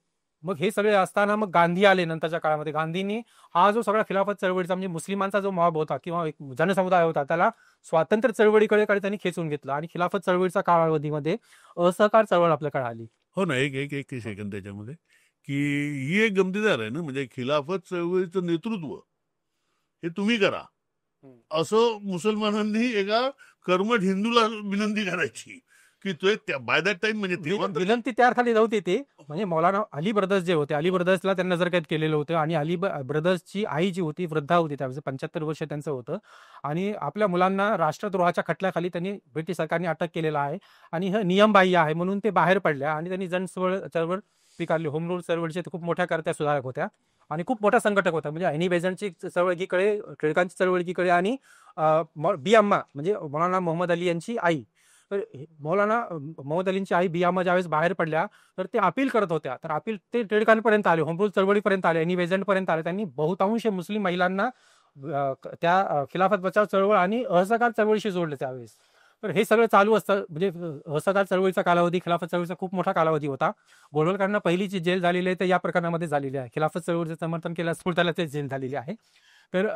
मग हे सगळे असताना मग गांधी आले नंतरच्या काळामध्ये. गांधींनी हा जो सगळा खिलाफत चळवळीचा म्हणजे मुस्लिमांचा जो मॉब होता किंवा एक जनसमुदाय होता त्याला स्वातंत्र्य चळवळीकडे त्यांनी खेचून घेतलं आणि खिलाफत चळवळीच्या कालावधीमध्ये असहकार चळवळ आपल्याकडे आली. हो ना, एक सेकंद त्याच्यामध्ये की ही एक गमतीदार आहे ना, म्हणजे खिलाफत चळवळीचं नेतृत्व हे तुम्ही करा असं मुसलमानांनी एका कर्मठ हिंदूला विनंती करायची की तो बाय दॅट टाइम म्हणजे विनंती त्या अर्थाने नव्हती ती. म्हणजे मौलाना अली ब्रदर्स जे होते, अली ब्रदर्सला त्यांना नजरकैद केलेलं होतं आणि अली ब्रदर्सची आई जी होती वृद्धा होती, त्यावेळेस 75 वर्ष त्यांचं होतं आणि आपल्या मुलांना राष्ट्रद्रोहाच्या खटल्याखाली त्यांनी ब्रिटिश सरकारने अटक केलेला आहे आणि हे नियमबाह्य आहे म्हणून ते बाहेर पडल्या आणि त्यांनी चळवळ स्वीकारली. होम रूल चळवळीचे खूप मोठ्या करत्या सुधारक होत्या आणि खूप मोठा संघटक होता. म्हणजे अॅनी बेझंटची चळवळीकडे, टिळकांची चळवळीकडे आणि बी अम्मा म्हणजे मौलाना मोहम्मद अली यांची आई. तर मौलाना मोहम्मद अलींची आई बी अम्मा ज्यावेळेस बाहेर पडल्या तर ते अपील करत होत्या. तर अपील ते टिळकांपर्यंत आले, होम रूल चळवळीपर्यंत आले, अॅनी बेझंटपर्यंत आले. त्यांनी बहुतांश मुस्लिम महिलांना त्या खिलाफत बचाव चळवळ आणि असहकार चळवळीशी जोडले त्यावेळेस. तर हे सगळं चालू असतं. म्हणजे असहकार चळवळीचा कालावधी खिलाफत चळवळीचा खूप मोठा कालावधी होता. गोडवलकरांना पहिली जी जेल झालेली आहे तर या प्रकरणामध्ये झालेली आहे. खिलाफत चळवळीचं समर्थन केल्यास त्याला ते जेल झालेली आहे. तर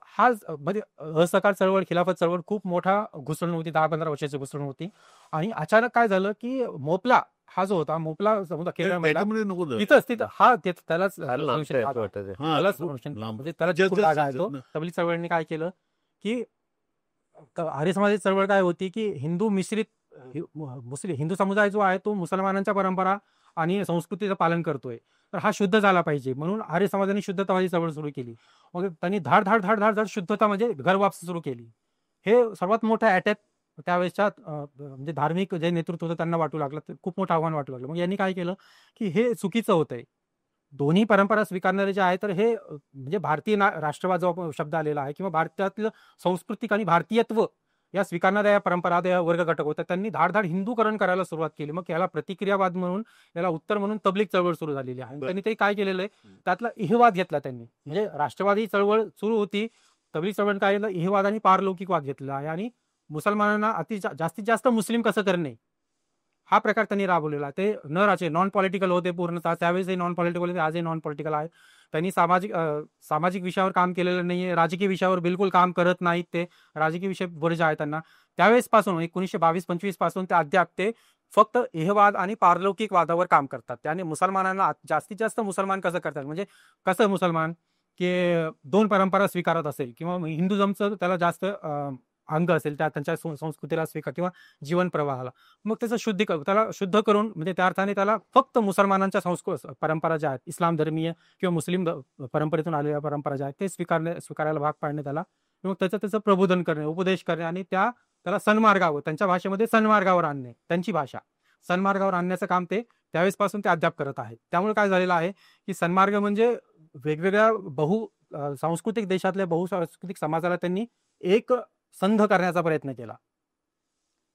हा म्हणजे असहकार चळवळ, खिलाफत चळवळ खूप मोठा घुसळण होती, 10-15 वर्षाची घुसळण होती. आणि अचानक काय झालं की मोपला हा जो होता, मोपला समुदाय केरळमध्ये तिथंच हा त्यालाच म्हणजे त्याला तबलीग चळवळीने काय केलं की आर्य समाजाची चळवळ काय होती की हिंदू मिश्रित हिंदू समुदाय जो आहे तो मुसलमानांच्या परंपरा आणि संस्कृतीचं पालन करतोय, तर हा शुद्ध झाला पाहिजे म्हणून आर्य समाजाने शुद्धतावादी चळवळ सुरू केली. मग त्यांनी धाड शुद्धता म्हणजे घर वापसी सुरू केली. हे सर्वात मोठा अटॅक त्यावेळेसच्या म्हणजे धार्मिक जे नेतृत्व होतं त्यांना वाटू लागलं, ते खूप मोठं आव्हान वाटू लागलं. मग यांनी काय केलं, की हे चुकीचं होतंय. दोन्ही परंपरा स्वीकारणारे जे आहे, तर हे म्हणजे भारतीय राष्ट्रवाद जो शब्द आलेला आहे किंवा भारतातलं सांस्कृतिक आणि भारतीयत्व या स्वीकारणाऱ्या या परंपरा या वर्ग घटक होत्या, त्यांनी धाड हिंदूकरण करायला सुरुवात केली. मग याला प्रतिक्रियावाद म्हणून, याला उत्तर म्हणून तबलीग चळवळ सुरू झालेली आहे. बरं. त्यांनी ते काय केलेलं आहे, त्यातला इहवाद घेतला त्यांनी. म्हणजे राष्ट्रवादी चळवळ सुरू होती, तबलीग चळवळ काय केलं, इहवाद आणि पारलौकिकवाद घेतला आहे आणि मुसलमानांना जास्तीत जास्त मुस्लिम कसं करणे हा प्रकार त्यांनी राबवलेला. ते न राजे नॉन पॉलिटिकल होते पूर्णतः, त्यावेळेसही नॉन पॉलिटिकल होते, आजही नॉन पॉलिटिकल आहे. त्यांनी सामाजिक विषयावर काम केलेलं नाहीये, राजकीय विषयावर बिलकुल काम करत नाहीत. ते राजकीय विषय वर्ज आहे त्यांना. त्यावेळेसपासून 1922-25 पासून ते अद्याप ते फक्त इहवाद आणि पारलौकिक वादावर काम करतात. त्याने मुसलमानांना जास्तीत जास्त मुसलमान कसं करतात, म्हणजे कसं मुसलमान की 2 परंपरा स्वीकारत असेल किंवा हिंदुझमचं त्याला जास्त अंग असेल त्यांच्या संस्कृतीला स्वीकार किंवा जीवन प्रवाहाला, मग त्याचं त्याला शुद्ध करून, म्हणजे त्या अर्थाने त्याला फक्त मुसलमानांच्या परंपरा ज्या आहेत, इस्लाम धर्मीय किंवा मुस्लिम परंपरेतून आलेल्या परंपरा ज्या आहेत ते स्वीकारायला भाग पाडणे त्याला, मग त्याचं प्रबोधन करणे, उपदेश करणे आणि त्याला सन्मार्गावर, त्यांच्या भाषेमध्ये सन्मार्गावर आणणे, त्यांची भाषा सन्मार्गावर आणण्याचं काम ते त्यावेळेसपासून ते अद्याप करत आहेत. त्यामुळे काय झालेलं आहे की सन्मार्ग म्हणजे वेगवेगळ्या सांस्कृतिक देशातल्या बहुसांस्कृतिक समाजाला त्यांनी एक संध करण्याचा प्रयत्न केला.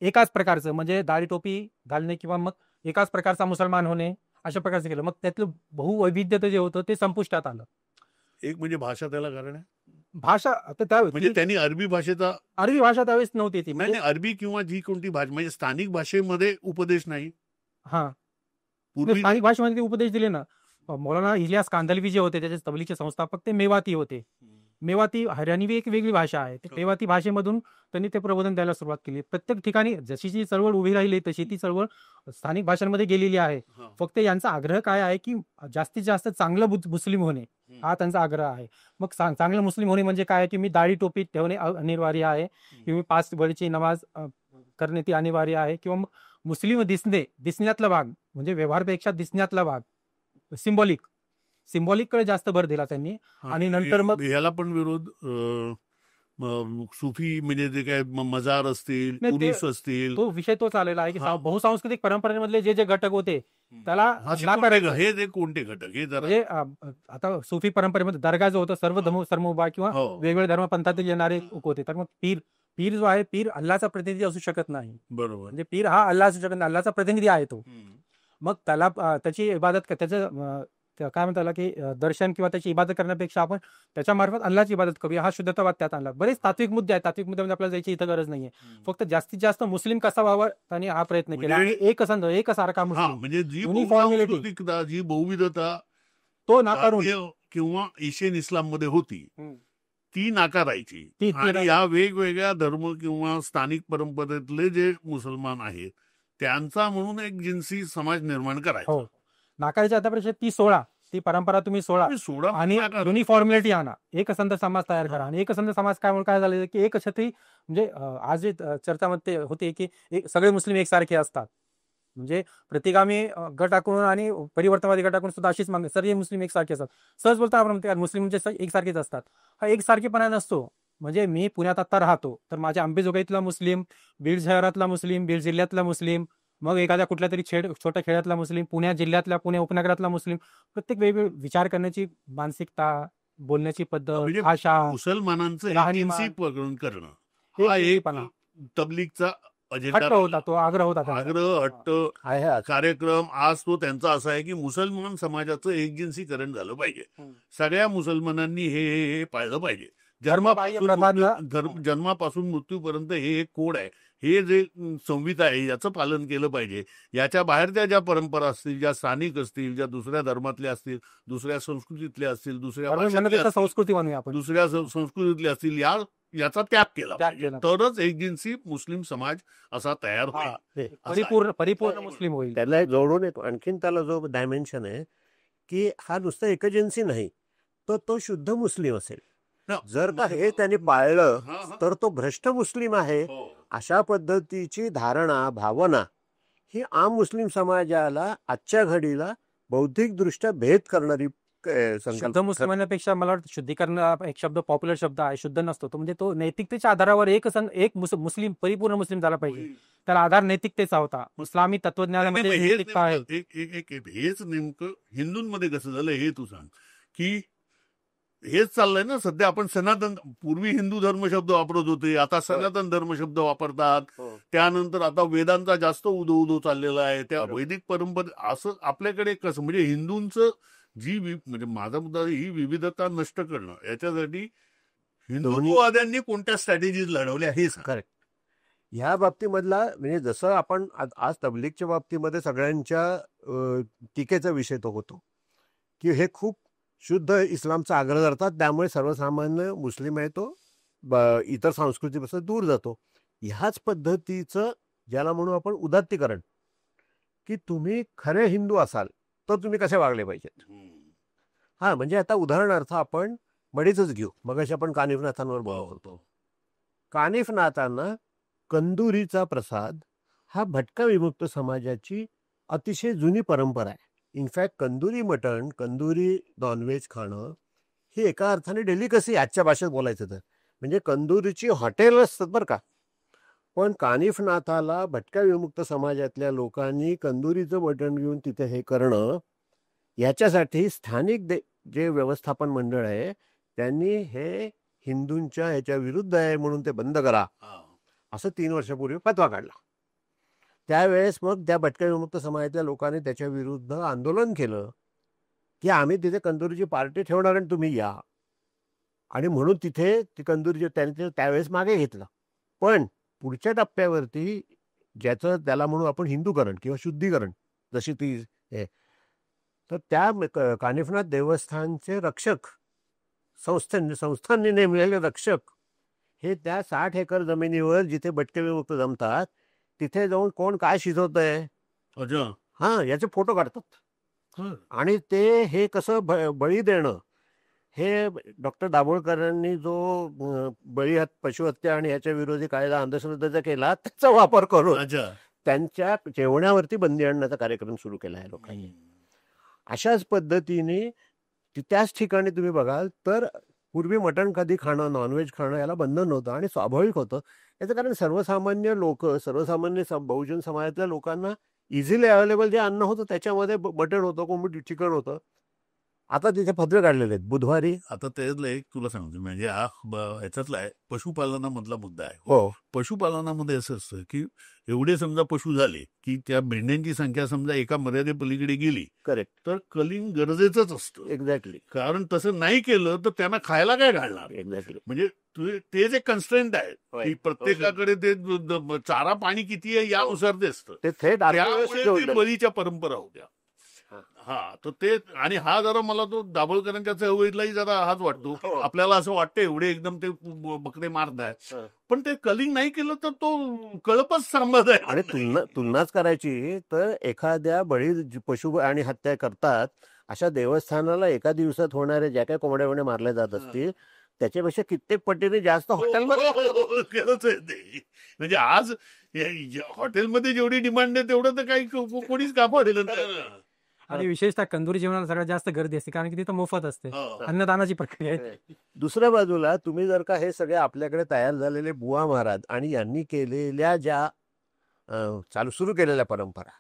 एकाच प्रकारचं, म्हणजे दाढी टोपी घालणे किंवा मग एकाच प्रकारचा मुसलमान होणे, अशा प्रकारचं केलं. मग त्यातलं बहुवैविध्यता जे होतं ते संपुष्टात आलं. एक म्हणजे भाषा त्याला कारण आहे, भाषा आता म्हणजे त्यांनी अरबी भाषेचा, अरबी भाषा त्यावेळेस नव्हती ती, नाही अरबी किंवा जी कोणती भाषा, म्हणजे स्थानिक भाषेमध्ये उपदेश नाही. हा पूर्वी स्थानिक भाषेमध्ये ते उपदेश दिले ना. मौलाना इलियास कांदलवी जे होते, त्याचे तबलीगचे संस्थापक, ते मेवाती होते. मेवाती हरियाणवी एक वेगळी भाषा आहे. ते मेवाती भाषेमधून त्यांनी ते प्रबोधन द्यायला सुरुवात केली. प्रत्येक ठिकाणी जशी जी चळवळ उभी राहिली तशी ती चळवळ स्थानिक भाषांमध्ये गेलेली आहे. फक्त यांचा आग्रह काय आहे की जास्तीत जास्त चांगलं मुस्लिम होणे हा त्यांचा आग्रह आहे. मग चांगलं मुस्लिम होणे म्हणजे काय, की मी दाढी टोपी ठेवणे अनिवार्य आहे, की मी 5 वेळची नमाज करणे ती अनिवार्य आहे, किंवा मग मुस्लिम दिसण्यातला भाग, म्हणजे व्यवहारपेक्षा दिसण्यातला भाग, सिम्बॉलिककडे जास्त भर दिला त्यांनी. आणि नंतर मग याला पण विरोध सुफी, म्हणजे जे काय मजार असतील, उरुस असतील, तो विषय तोच आलेला आहे की बहुसांस्कृतिक परंपरेमधले जे घटक होते त्याला हे जे कोणते घटक हे जरा, आता सुफी परंपरेमध्ये दर्गा जो होता, सर्व धर्मोबा किंवा वेगवेगळ्या धर्मपंथातील येणारे होते. तर मग पीर जो आहे, पीर अल्लाचा प्रतिनिधी असू शकत नाही. बरोबर, म्हणजे पीर हा अल्ला असू शकत नाही, अल्लाचा प्रतिनिधी आहे तो. मग त्याला त्याची इबादत, त्याचं काय म्हणतात की दर्शन किंवा त्याची इबादत करण्यापेक्षा आपण त्याच्या मार्फत अल्लाची इबादत करूया, हा शुद्धतावाद त्यात आणला. बरेच तात्विक मुद्दे आहेत, तात्विक मुद्द्यामध्ये आपल्याला जायची इथं गरज नाहीये. फक्त जास्तीत जास्त मुस्लिम कसा व्हावा त्याने हा प्रयत्न केला. एकसारखा मुस्लिम, म्हणजे जी युनिफॉर्मिलिटी, जी बहुविधता तो नाकारून किंवा एशियन इस्लाम मध्ये होती ती नाकारायची. आणि या वेगवेगळ्या धर्म किंवा स्थानिक परंपरेतले जे मुसलमान आहेत त्यांचा म्हणून एक जिन्सी समाज निर्माण करायचा. नाकारायची. आतापर्यंत ती परंपरा तुम्ही सोडा आणि युनिफॉर्मिलिटी आणा, एकसंध समाज तयार करा. आणि एकसंध समाज काय झाले की एक छत्री, म्हणजे आज जे चर्चामध्ये होते की सगळे मुस्लिम एकसारखे असतात, म्हणजे प्रतिगामी गटाकडून आणि परिवर्तनवादी गटाकडून सुद्धा अशीच मागणी, सर्व मुस्लिम एकसारखे असतात. सहज बोलता आपण मुस्लिम म्हणजे एकसारखेच असतात. हा एकसारखेपणा नसतो. म्हणजे मी पुण्यात आता राहतो, तर माझ्या अंबेजोगाईतला मुस्लिम, बीड शहरातला मुस्लिम, बीड जिल्ह्यातला मुस्लिम, मग एखाद्या कुठल्या तरी छोट्या खेड्यातला मुस्लिम, पुणे उपनगरातला मुस्लिम, प्रत्येक वेगवेगळे विचार करण्याची मानसिकता, बोलण्याची पद्धत, भाषा, मुसलमानांचं करणं हा एक तबलीगचा अजेंडा होता, तो आग्रह होता, हट्ट कार्यक्रम. आज तो त्यांचा असा आहे की मुसलमान समाजाचं एकजिन्सीकरण झालं पाहिजे. सगळ्या मुसलमानांनी हे पाळलं पाहिजे. जन्मापासून मृत्यूपर्यंत हे एक कोड आहे, हे जे संहिता आहे याचं पालन केलं पाहिजे. याच्या बाहेरच्या ज्या परंपरा असतील, ज्या स्थानिक असतील, ज्या दुसऱ्या धर्मातल्या असतील, दुसऱ्या संस्कृतीतल्या असतील, दुसऱ्या संस्कृतीतल्या असतील, याचा त्याग केला पाहिजे. तरच एकजिन्सी मुस्लिम समाज असा तयार होईल, परिपूर्ण मुस्लिम होईल. त्याला जोडून येतो आणखीन, त्याला जो डायमेन्शन आहे की हा नुसता एकजिन्सी नाही, तर तो शुद्ध मुस्लिम असेल. जर का हे त्यांनी पाळलं तर तो भ्रष्ट मुस्लिम आहे, अशा पद्धतीची धारणा, भावना ही आम मुस्लिम समाजाला आजच्या घडीला बौद्धिक दृष्ट्या भेद करणारी शुद्ध मुसलमानापेक्षा मला वाटतं शुद्धीकरण हा एक शब्द पॉप्युलर शब्द आहे, शुद्ध नसतो तो. म्हणजे तो नैतिकतेच्या आधारावर एक मुस्लिम परिपूर्ण मुस्लिम झाला पाहिजे. त्याला आधार नैतिकतेचा होता. इस्लामी तत्वज्ञानामध्ये हेच नैतिकता आहे. हेच नेमकं हिंदूंमध्ये कसं झालं हे तू सांग, की हेच चाललंय ना सध्या. आपण सनातन, पूर्वी हिंदू धर्म शब्द वापरत होते, आता सनातन धर्म शब्द वापरतात. त्यानंतर आता वेदांचा जास्त उदो चाललेला आहे, त्या वैदिक परंपरे. असं आपल्याकडे कसं म्हणजे हिंदूंचं म्हणजे माझा मुद्दा ही विविधता नष्ट करणं, याच्यासाठी हिंदुत्ववाद्यांनी कोणत्या स्ट्रॅटेजीज लढवल्या हे सांग. करेक्ट. ह्या बाबतीमधला म्हणजे जसं आपण आज तबलीगच्या बाबतीमध्ये सगळ्यांच्या टीकेचा विषय तो होतो की हे खूप शुद्ध इस्लामचा आग्रह धरतात, त्यामुळे सर्वसामान्य मुस्लिम आहे तो इतर संस्कृतीपासून दूर जातो. ह्याच पद्धतीचं ज्याला म्हणू आपण उदात्तीकरण, की तुम्ही खरे हिंदू असाल तर तुम्ही कसे वागले पाहिजेत. हा म्हणजे आता उदाहरणार्थ आपण मडीचंच घेऊ. मगाशी आपण कानिफनाथांवर बोलतो. कानिफनाथांना कंदुरीचा प्रसाद हा भटका विमुक्त समाजाची अतिशय जुनी परंपरा आहे. इनफॅक्ट कंदुरी मटण, कंदुरी नॉनव्हेज खाणं ही एका अर्थाने डेलिकसी आजच्या भाषेत बोलायचं तर. म्हणजे कंदुरीची हॉटेल असतात बरं का, पण कानिफनाथाला भटका विमुक्त समाजातल्या लोकांनी कंदुरीचं मटण घेऊन तिथे हे करणं, याच्यासाठी स्थानिक जे व्यवस्थापन मंडळ आहे त्यांनी हे हिंदूंच्या ह्याच्या विरुद्ध आहे म्हणून ते बंद करा असं 3 वर्षापूर्वी फतवा काढला. त्यावेळेस मग त्या भटका विमुक्त समाजातल्या लोकांनी त्याच्या विरुद्ध आंदोलन केलं की आम्ही तिथे कंदुरीची पार्टी ठेवणार आणि तुम्ही या, आणि म्हणून तिथे ती कंदुरीची त्यांनी त्यावेळेस मागे घेतलं. पण पुढच्या टप्प्यावरती ज्याचं त्याला म्हणून आपण हिंदूकरण किंवा शुद्धीकरण, जशी ती हे, तर त्या कानिफनाथ देवस्थानचे रक्षक, संस्थांनी नेमलेले रक्षक हे त्या 60 एकर जमिनीवर जिथे भटके विमुक्त जमतात तिथे जाऊन कोण काय शिजवतंय हा याचे फोटो काढतात. आणि ते हे कसं बळी देणं, हे डॉक्टर दाभोळकरांनी जो पशुहत्या आणि ह्याच्या विरोधी कायदा अंधश्रद्धेचा केला त्याचा वापर करून त्यांच्या जेवणावरती बंदी आणण्याचा कार्यक्रम सुरू केला आहे लोकांनी. अशाच पद्धतीने त्याच ठिकाणी तुम्ही बघाल तर पूर्वी मटण कधी खाणं, नॉनव्हेज खाणं याला बंधन नव्हतं आणि स्वाभाविक होतं. याचं कारण सर्वसामान्य लोक, सर्वसामान्य बहुजन समाजातल्या लोकांना इझिली अवेलेबल जे अन्न होतं त्याच्यामध्ये मटण होतं, कोंबडी चिकन होतं. आता तिथे पत्र काढलेले आहेत बुधवारी. आता त्यातलं एक तुला सांगतो, म्हणजे हा ह्याच्यातला आहे पशुपालनामधला मुद्दा आहे. हो, पशुपालनामध्ये असं असतं की एवढे समजा पशु झाले की त्या मेंढ्यांची संख्या समजा एका मर्यादे पलीकडे गेली, करेक्ट, तर कलिंग गरजेचंच असतं. एक्झॅक्टली. कारण तसं नाही केलं तर त्यांना खायला काय घालणार. एक्झॅक्टली. म्हणजे तेच एक कन्स्ट्रेंट आहे की प्रत्येकाकडे ते चारा पाणी किती आहे यानुसार ते असतं. ते थेट त्यामुळे बळीच्या परंपरा होत्या. हा, तर ते, आणि हा जरा मला तो दाभोळकरांच्या चळवळीतलाही जरा हाच वाटतो. आपल्याला असं वाटतं एवढे एकदम ते बकरे मारतायत, पण ते कलिंग नाही केलं तर तो कळपच सांभाळत आहे. आणि तुलनाच करायची तर एखाद्या पशु आणि हत्या करतात अशा देवस्थानाला एका दिवसात होणारे ज्या काही कोंबड्या वड्या मारल्या जात असतील त्याच्यापेक्षा कित्येक पटीने जास्त हॉटेलमध्ये. म्हणजे आज हॉटेलमध्ये जेवढी डिमांड आहे तेवढं तर काही कोणीच कापड. आणि विशेषतः कंदुरी जेवणाला सगळ्यात जास्त गर्दी असते कारण की तिथं मोफत असते, अन्नदानाची प्रक्रिया आहे. दुसऱ्या बाजूला तुम्ही जर का हे सगळे आपल्याकडे तयार झालेले बुवा महाराज आणि यांनी केलेल्या ज्या सुरू केलेल्या परंपरा,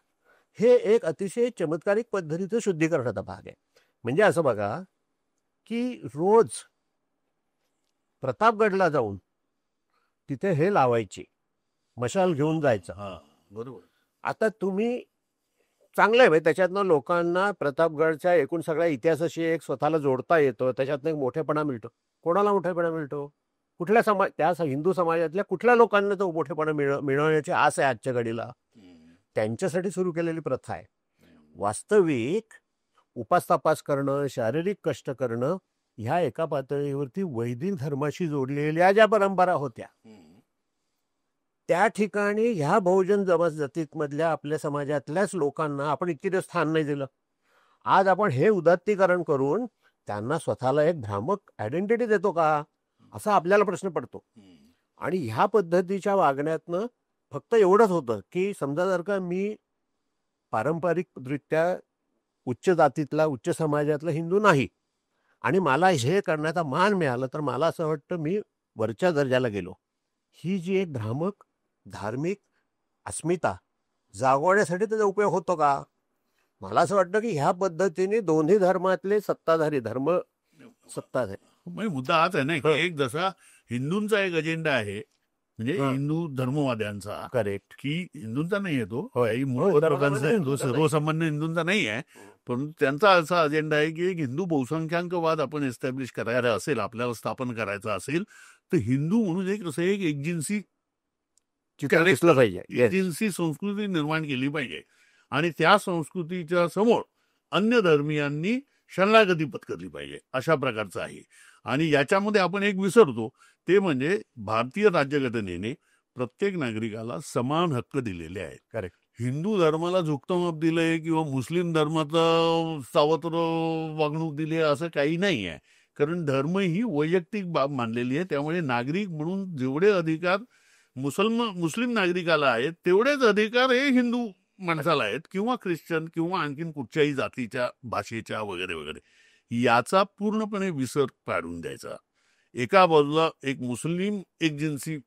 हे एक अतिशय चमत्कारिक पद्धतीचं शुद्धीकरणाचा भाग आहे. म्हणजे असं बघा की रोज प्रतापगडला जाऊन तिथे हे लावायची, मशाल घेऊन जायचं. बरोबर. आता तुम्ही चांगलं आहे, त्याच्यातनं लोकांना प्रतापगडच्या एकूण सगळ्या इतिहासाशी एक स्वतःला जोडता येतं, त्याच्यातनं एक मोठेपणा मिळतो. कोणाला मोठेपणा मिळतो? कुठल्या त्या हिंदू समाजातल्या कुठल्या लोकांना तो मोठेपणा मिळवण्याची आस आहे आजच्या घडीला, त्यांच्यासाठी सुरू केलेली प्रथा आहे. वास्तविक उपास करणं, शारीरिक कष्ट करणं ह्या एका पातळीवरती वैदिक धर्माशी जोडलेल्या ज्या परंपरा होत्या त्या ठिकाणी ह्या बहुजन जातीमधल्या आपल्या समाजातल्याच लोकांना आपण इतके दिवस स्थान नाही दिलं. आज आपण हे उदात्तीकरण करून त्यांना स्वतःला एक भ्रामक आयडेंटिटी देतो का, असा आपल्याला प्रश्न पडतो. आणि ह्या पद्धतीच्या वागण्यातनं फक्त एवढंच होतं की समजा जर का मी पारंपरिकदृष्ट्या उच्च जातीतला, उच्च समाजातला हिंदू नाही. आणि मला हे करण्याचा मान मिळाला तर मला असं वाटतं मी वरच्या दर्जाला गेलो. ही जी एक भ्रामक धार्मिक अस्मिता जागवण्यासाठी त्याचा उपयोग होतो का? मला असं वाटतं की ह्या पद्धतीने दोन्ही धर्मातले सत्ताधारी सत्ताधारी म्हणजे मुद्दा हाच आहे ना की एक जसा हिंदूंचा एक अजेंडा आहे म्हणजे हिंदू धर्मवाद्यांचा करेक्ट की हिंदूंचा नाही आहे तो होय. काही होय, मूळ धर्मामध्ये लोकांचा हिंदूंचा नाही. सर्वसामान्य हिंदूंचा नाही आहे. पण त्यांचा असा अजेंडा आहे की एक हिंदू बहुसंख्याकवाद आपण एस्टॅब्लिश करायला असेल, आपल्याला स्थापन करायचं असेल तर हिंदू म्हणून एक कसं एक एकजिन्सी चित्र दिसलं पाहिजे. Yes. एकजिन्सी संस्कृती निर्माण केली पाहिजे आणि त्या संस्कृतीच्या समोर अन्य धर्मियांनी शरणागती पत्करली पाहिजे अशा प्रकारचं आहे. आणि याच्यामध्ये आपण एक विसरतो ते म्हणजे भारतीय राज्यघटनेने प्रत्येक नागरिकाला समान हक्क दिलेले आहेत. करेक्ट. हिंदू धर्माला झुकतं माप दिलंय किंवा मुस्लिम धर्माचं सावत्र वागणूक दिली आहे असं काही नाही आहे. कारण धर्म ही वैयक्तिक बाब मानलेली आहे. त्यामुळे नागरिक म्हणून जेवढे अधिकार मुस्लिम नागरिकाला आहेत तेवढेच अधिकार हे हिंदू माणसाला आहेत किंवा ख्रिश्चन किंवा आणखीन कुठच्याही जातीच्या भाषेच्या वगैरे वगैरे. याचा पूर्णपणे विसर पाडून द्यायचा. एका बाजूला एक मुस्लिम एकजिन्सी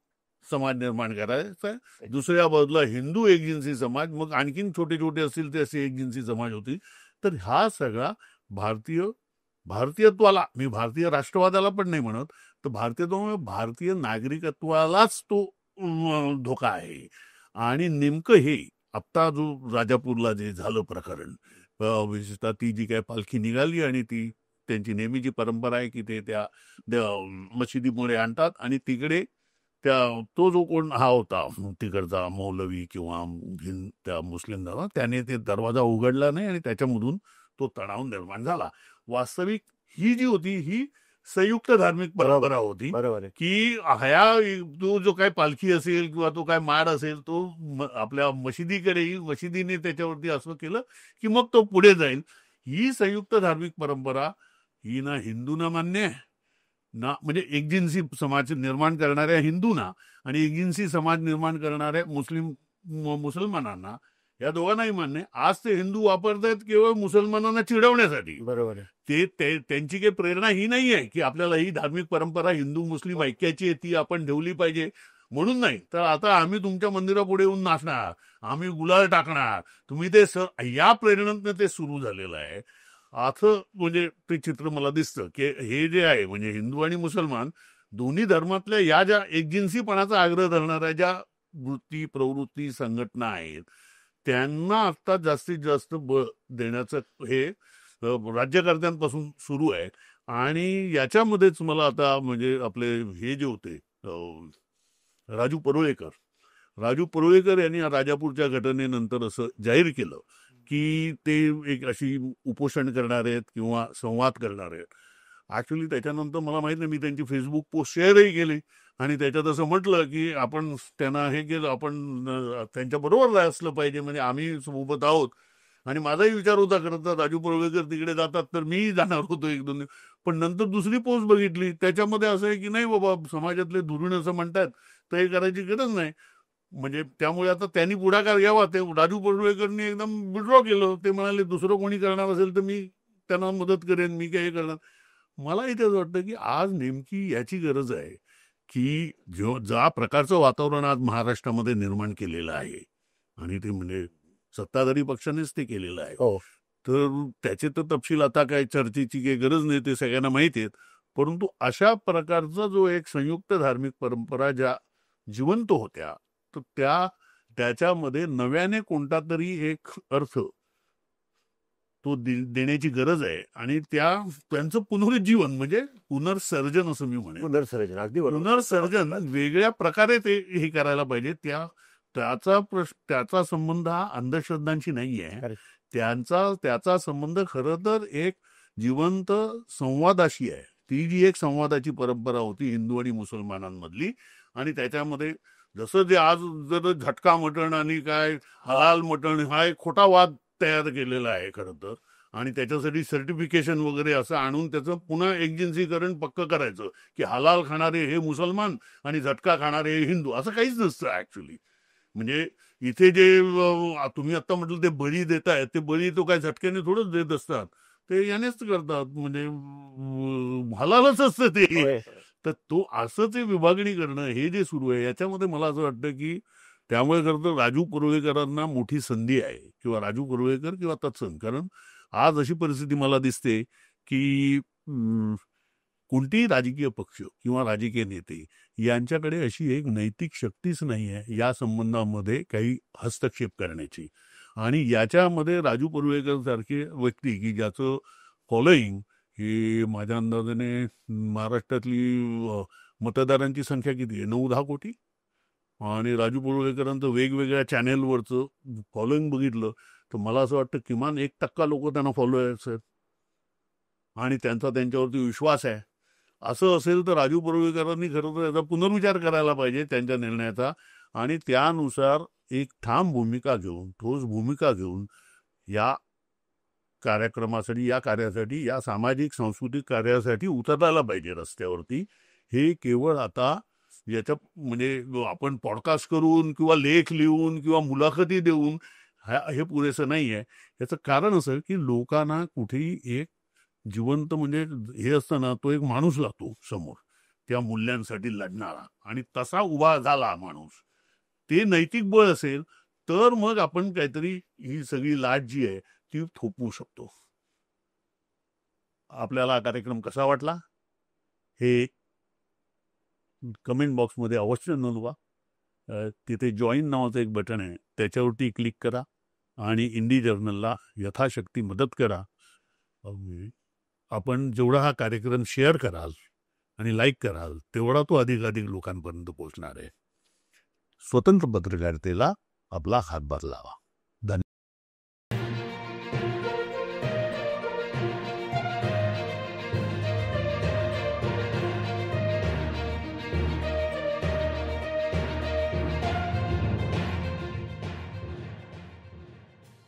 समाज निर्माण करायचा आहे, दुसऱ्या बाजूला हिंदू एकजिन्सी समाज, मग आणखीन छोटे छोटे असतील ते असे एकजिन्सी समाज होतील. तर हा सगळा भारतीयत्वाला, मी भारतीय राष्ट्रवादाला पण नाही म्हणत, तर भारतीय नागरिकत्वालाच तो धोका आहे. आणि नेमकं हे आत्ता जो राजापूरला जे झालं प्रकरण, विशेषतः ती जी काय पालखी निघाली आणि ती त्यांची नेहमीची परंपरा आहे की ते त्या मशिदीमुळे आणतात आणि तिकडे तो जो कोण हा होता तिकडचा मौलवी किंवा त्या मुस्लिम धर्म त्याने ते दरवाजा उघडला नाही आणि त्याच्यामधून तो तणाव निर्माण झाला. वास्तविक ही जी होती ही संयुक्त धार्मिक परंपरा होती. बरोबर आहे. की तो जो काय पालखी असेल किंवा तो काय माड असेल तो आपल्या मशिदीकडे येईल, मशिदीने त्याच्यावरती असं केलं की मग तो पुढे जाईल. ही संयुक्त धार्मिक परंपरा ही ना हिंदूंना मान्य आहे ना, म्हणजे एकजिन्सी समाज निर्माण करणाऱ्या हिंदूंना आणि एकजिन्सी समाज निर्माण करणाऱ्या मुसलमानांना या दोघांनाही मान्य आहे. आज ते हिंदू वापरतात केवळ मुसलमानांना चिडवण्यासाठी. बरोबर आहे. त्यांची काही प्रेरणा ही नाही आहे की आपल्याला ही धार्मिक परंपरा हिंदू मुस्लिम ऐक्याची आहे ती आपण ठेवली पाहिजे म्हणून नाही. तर आता आम्ही तुमच्या मंदिरापुढे येऊन नाचणार, आम्ही गुलाल टाकणार, तुम्ही ते या प्रेरणेनं ते सुरू झालेलं आहे. असं म्हणजे ते चित्र मला दिसतं की हे जे आहे म्हणजे हिंदू आणि मुसलमान दोन्ही धर्मातल्या या ज्या एकजिन्सीपणाचा आग्रह धरणाऱ्या ज्या वृत्ती प्रवृत्ती संघटना आहेत त्यांना आता जास्तीत जास्त बळ देण्याचं हे राज्यकर्त्यांपासून सुरू आहे. आणि याच्यामध्येच मला आता म्हणजे आपले हे जे होते राजू परुळेकर यांनी राजापूरच्या घटनेनंतर असं जाहीर केलं की ते एक अशी उपोषण करणार आहेत किंवा संवाद करणार आहेत. ऍक्च्युली त्याच्यानंतर मला माहित नाही, मी त्यांची फेसबुक पोस्ट शेअरही केली आणि त्याच्यात असं म्हटलं की आपण त्यांना हे केलं, आपण त्यांच्याबरोबर असलं पाहिजे, म्हणजे आम्ही सोबत आहोत. आणि माझाही विचार होता खरं तर राजू परुळेकर तिकडे जातात तर मीही जाणार होतो एक दोन दिवस. पण नंतर दुसरी पोस्ट बघितली त्याच्यामध्ये असं आहे की नाही बाबा समाजातले धुरीण असं म्हणतात तर हे करायची गरज नाही. म्हणजे त्यामुळे आता त्यांनी पुढाकार घ्यावा. ते राजू परुळेकरनी एकदम विड्रॉ केलं. ते म्हणाले दुसरं कोणी करणार असेल तर मी त्यांना मदत करेन, मी काय करणार. मला इथेच वाटतं की आज नेमकी याची गरज आहे की ज्या प्रकारचं वातावरण आज महाराष्ट्रामध्ये निर्माण केलेलं आहे आणि ते म्हणजे सत्ताधारी पक्षानेच ते केलेलं आहे. हो. तर त्याचे तर तपशील आता काय चर्चेची काही गरज नाही, ते सगळ्यांना माहिती आहेत. परंतु अशा प्रकारचा जो एक संयुक्त धार्मिक परंपरा ज्या जिवंत होत्या तर त्याच्यामध्ये नव्याने कोणता तरी एक अर्थ तो देण्याची गरज आहे. आणि त्यांचं पुनरुज्जीवन म्हणजे पुनर्सर्जन असं मी म्हणेन. पुनर्सर्जन अगदी बरोबर. पुनर्सर्जन वेगळ्या प्रकारे ते हे करायला पाहिजे. त्याचा संबंध हा अंधश्रद्धांशी नाही आहे. त्याचा संबंध खरं तर एक जिवंत संवादाशी आहे. ती जी एक संवादाची परंपरा होती हिंदू आणि मुसलमानांमधली, आणि त्याच्यामध्ये जसं जे आज जर झटका मटण आणि काय हलाल मटण हा एक खोटा वाद तयार केलेला आहे खरं तर. आणि त्याच्यासाठी सर्टिफिकेशन वगैरे असं आणून त्याचं पुन्हा एकजिन्सीकरण पक्क करायचं की हलाल खाणारे हे मुसलमान आणि झटका खाणारे हे हिंदू, असं काहीच नसतं ऍक्च्युली. म्हणजे इथे जे तुम्ही आता म्हटलं ते बळी देतायत, ते बळी तो काय झटक्याने थोडंच देत असतात, ते यानेच करतात, म्हणजे हलालच असतं ते. होय. तर तो असं ते विभागणी करणं हे जे सुरू आहे, याच्यामध्ये मला असं वाटतं की त्यामुळे खरं तर राजू परुळेकरांना मोठी संधी आहे, किंवा राजू परुळेकर किंवा तत्सम. कारण आज अशी परिस्थिती मला दिसते की कोणतेही राजकीय पक्ष किंवा राजकीय नेते यांच्याकडे अशी एक नैतिक शक्तीच नाही आहे या संबंधामध्ये काही हस्तक्षेप करण्याची. आणि याच्यामध्ये राजू परुळेकर सारखे व्यक्ती की ज्याचं फॉलोईंग ही माझ्या अंदाजाने महाराष्ट्रातली मतदारांची संख्या किती आहे, 9-10 कोटी. आणि राजू परुळेकरांचं वेगवेगळ्या चॅनेलवरचं फॉलोईंग बघितलं तर मला असं वाटतं किमान 1% लोक त्यांना फॉलोअर्स आहेत आणि त्यांचा त्यांच्यावरती विश्वास आहे. असं असेल तर राजू परुळेकरांनी खरं तर याचा पुनर्विचार करायला पाहिजे त्यांच्या निर्णयाचा, आणि त्यानुसार एक ठाम भूमिका घेऊन, ठोस भूमिका घेऊन या कार्यक्रमासाठी, या कार्यासाठी, या सामाजिक सांस्कृतिक कार्यासाठी उतरायला पाहिजे रस्त्यावरती. हे केवळ आता याच्या म्हणजे आपण पॉडकास्ट करून किंवा लेख लिहून किंवा मुलाखती देऊन हे पुरेसं नाही आहे. याचं कारण असं की लोकांना कुठेही एक जिवंत म्हणजे हे असतं ना, तो एक माणूस लागतो समोर त्या मूल्यांसाठी लढणारा, आणि तसा उभा झाला माणूस, ते नैतिक बळ असेल तर मग आपण काहीतरी ही सगळी लाट जी आहे ती थोपवू शकतो. आपल्याला हा कार्यक्रम कसा वाटला हे कमेंट बॉक्समध्ये अवश्य नोंदवा. तिथे जॉईन नावाचं एक बटन आहे, त्याच्यावरती क्लिक करा आणि इंडी जर्नलला यथाशक्ती मदत करा. आपण जेवढा हा कार्यक्रम शेअर कराल आणि लाईक कराल तेवढा तो अधिकाधिक लोकांपर्यंत पोहोचणार आहे. स्वतंत्र पत्रकारितेला आपला हातभार लावा.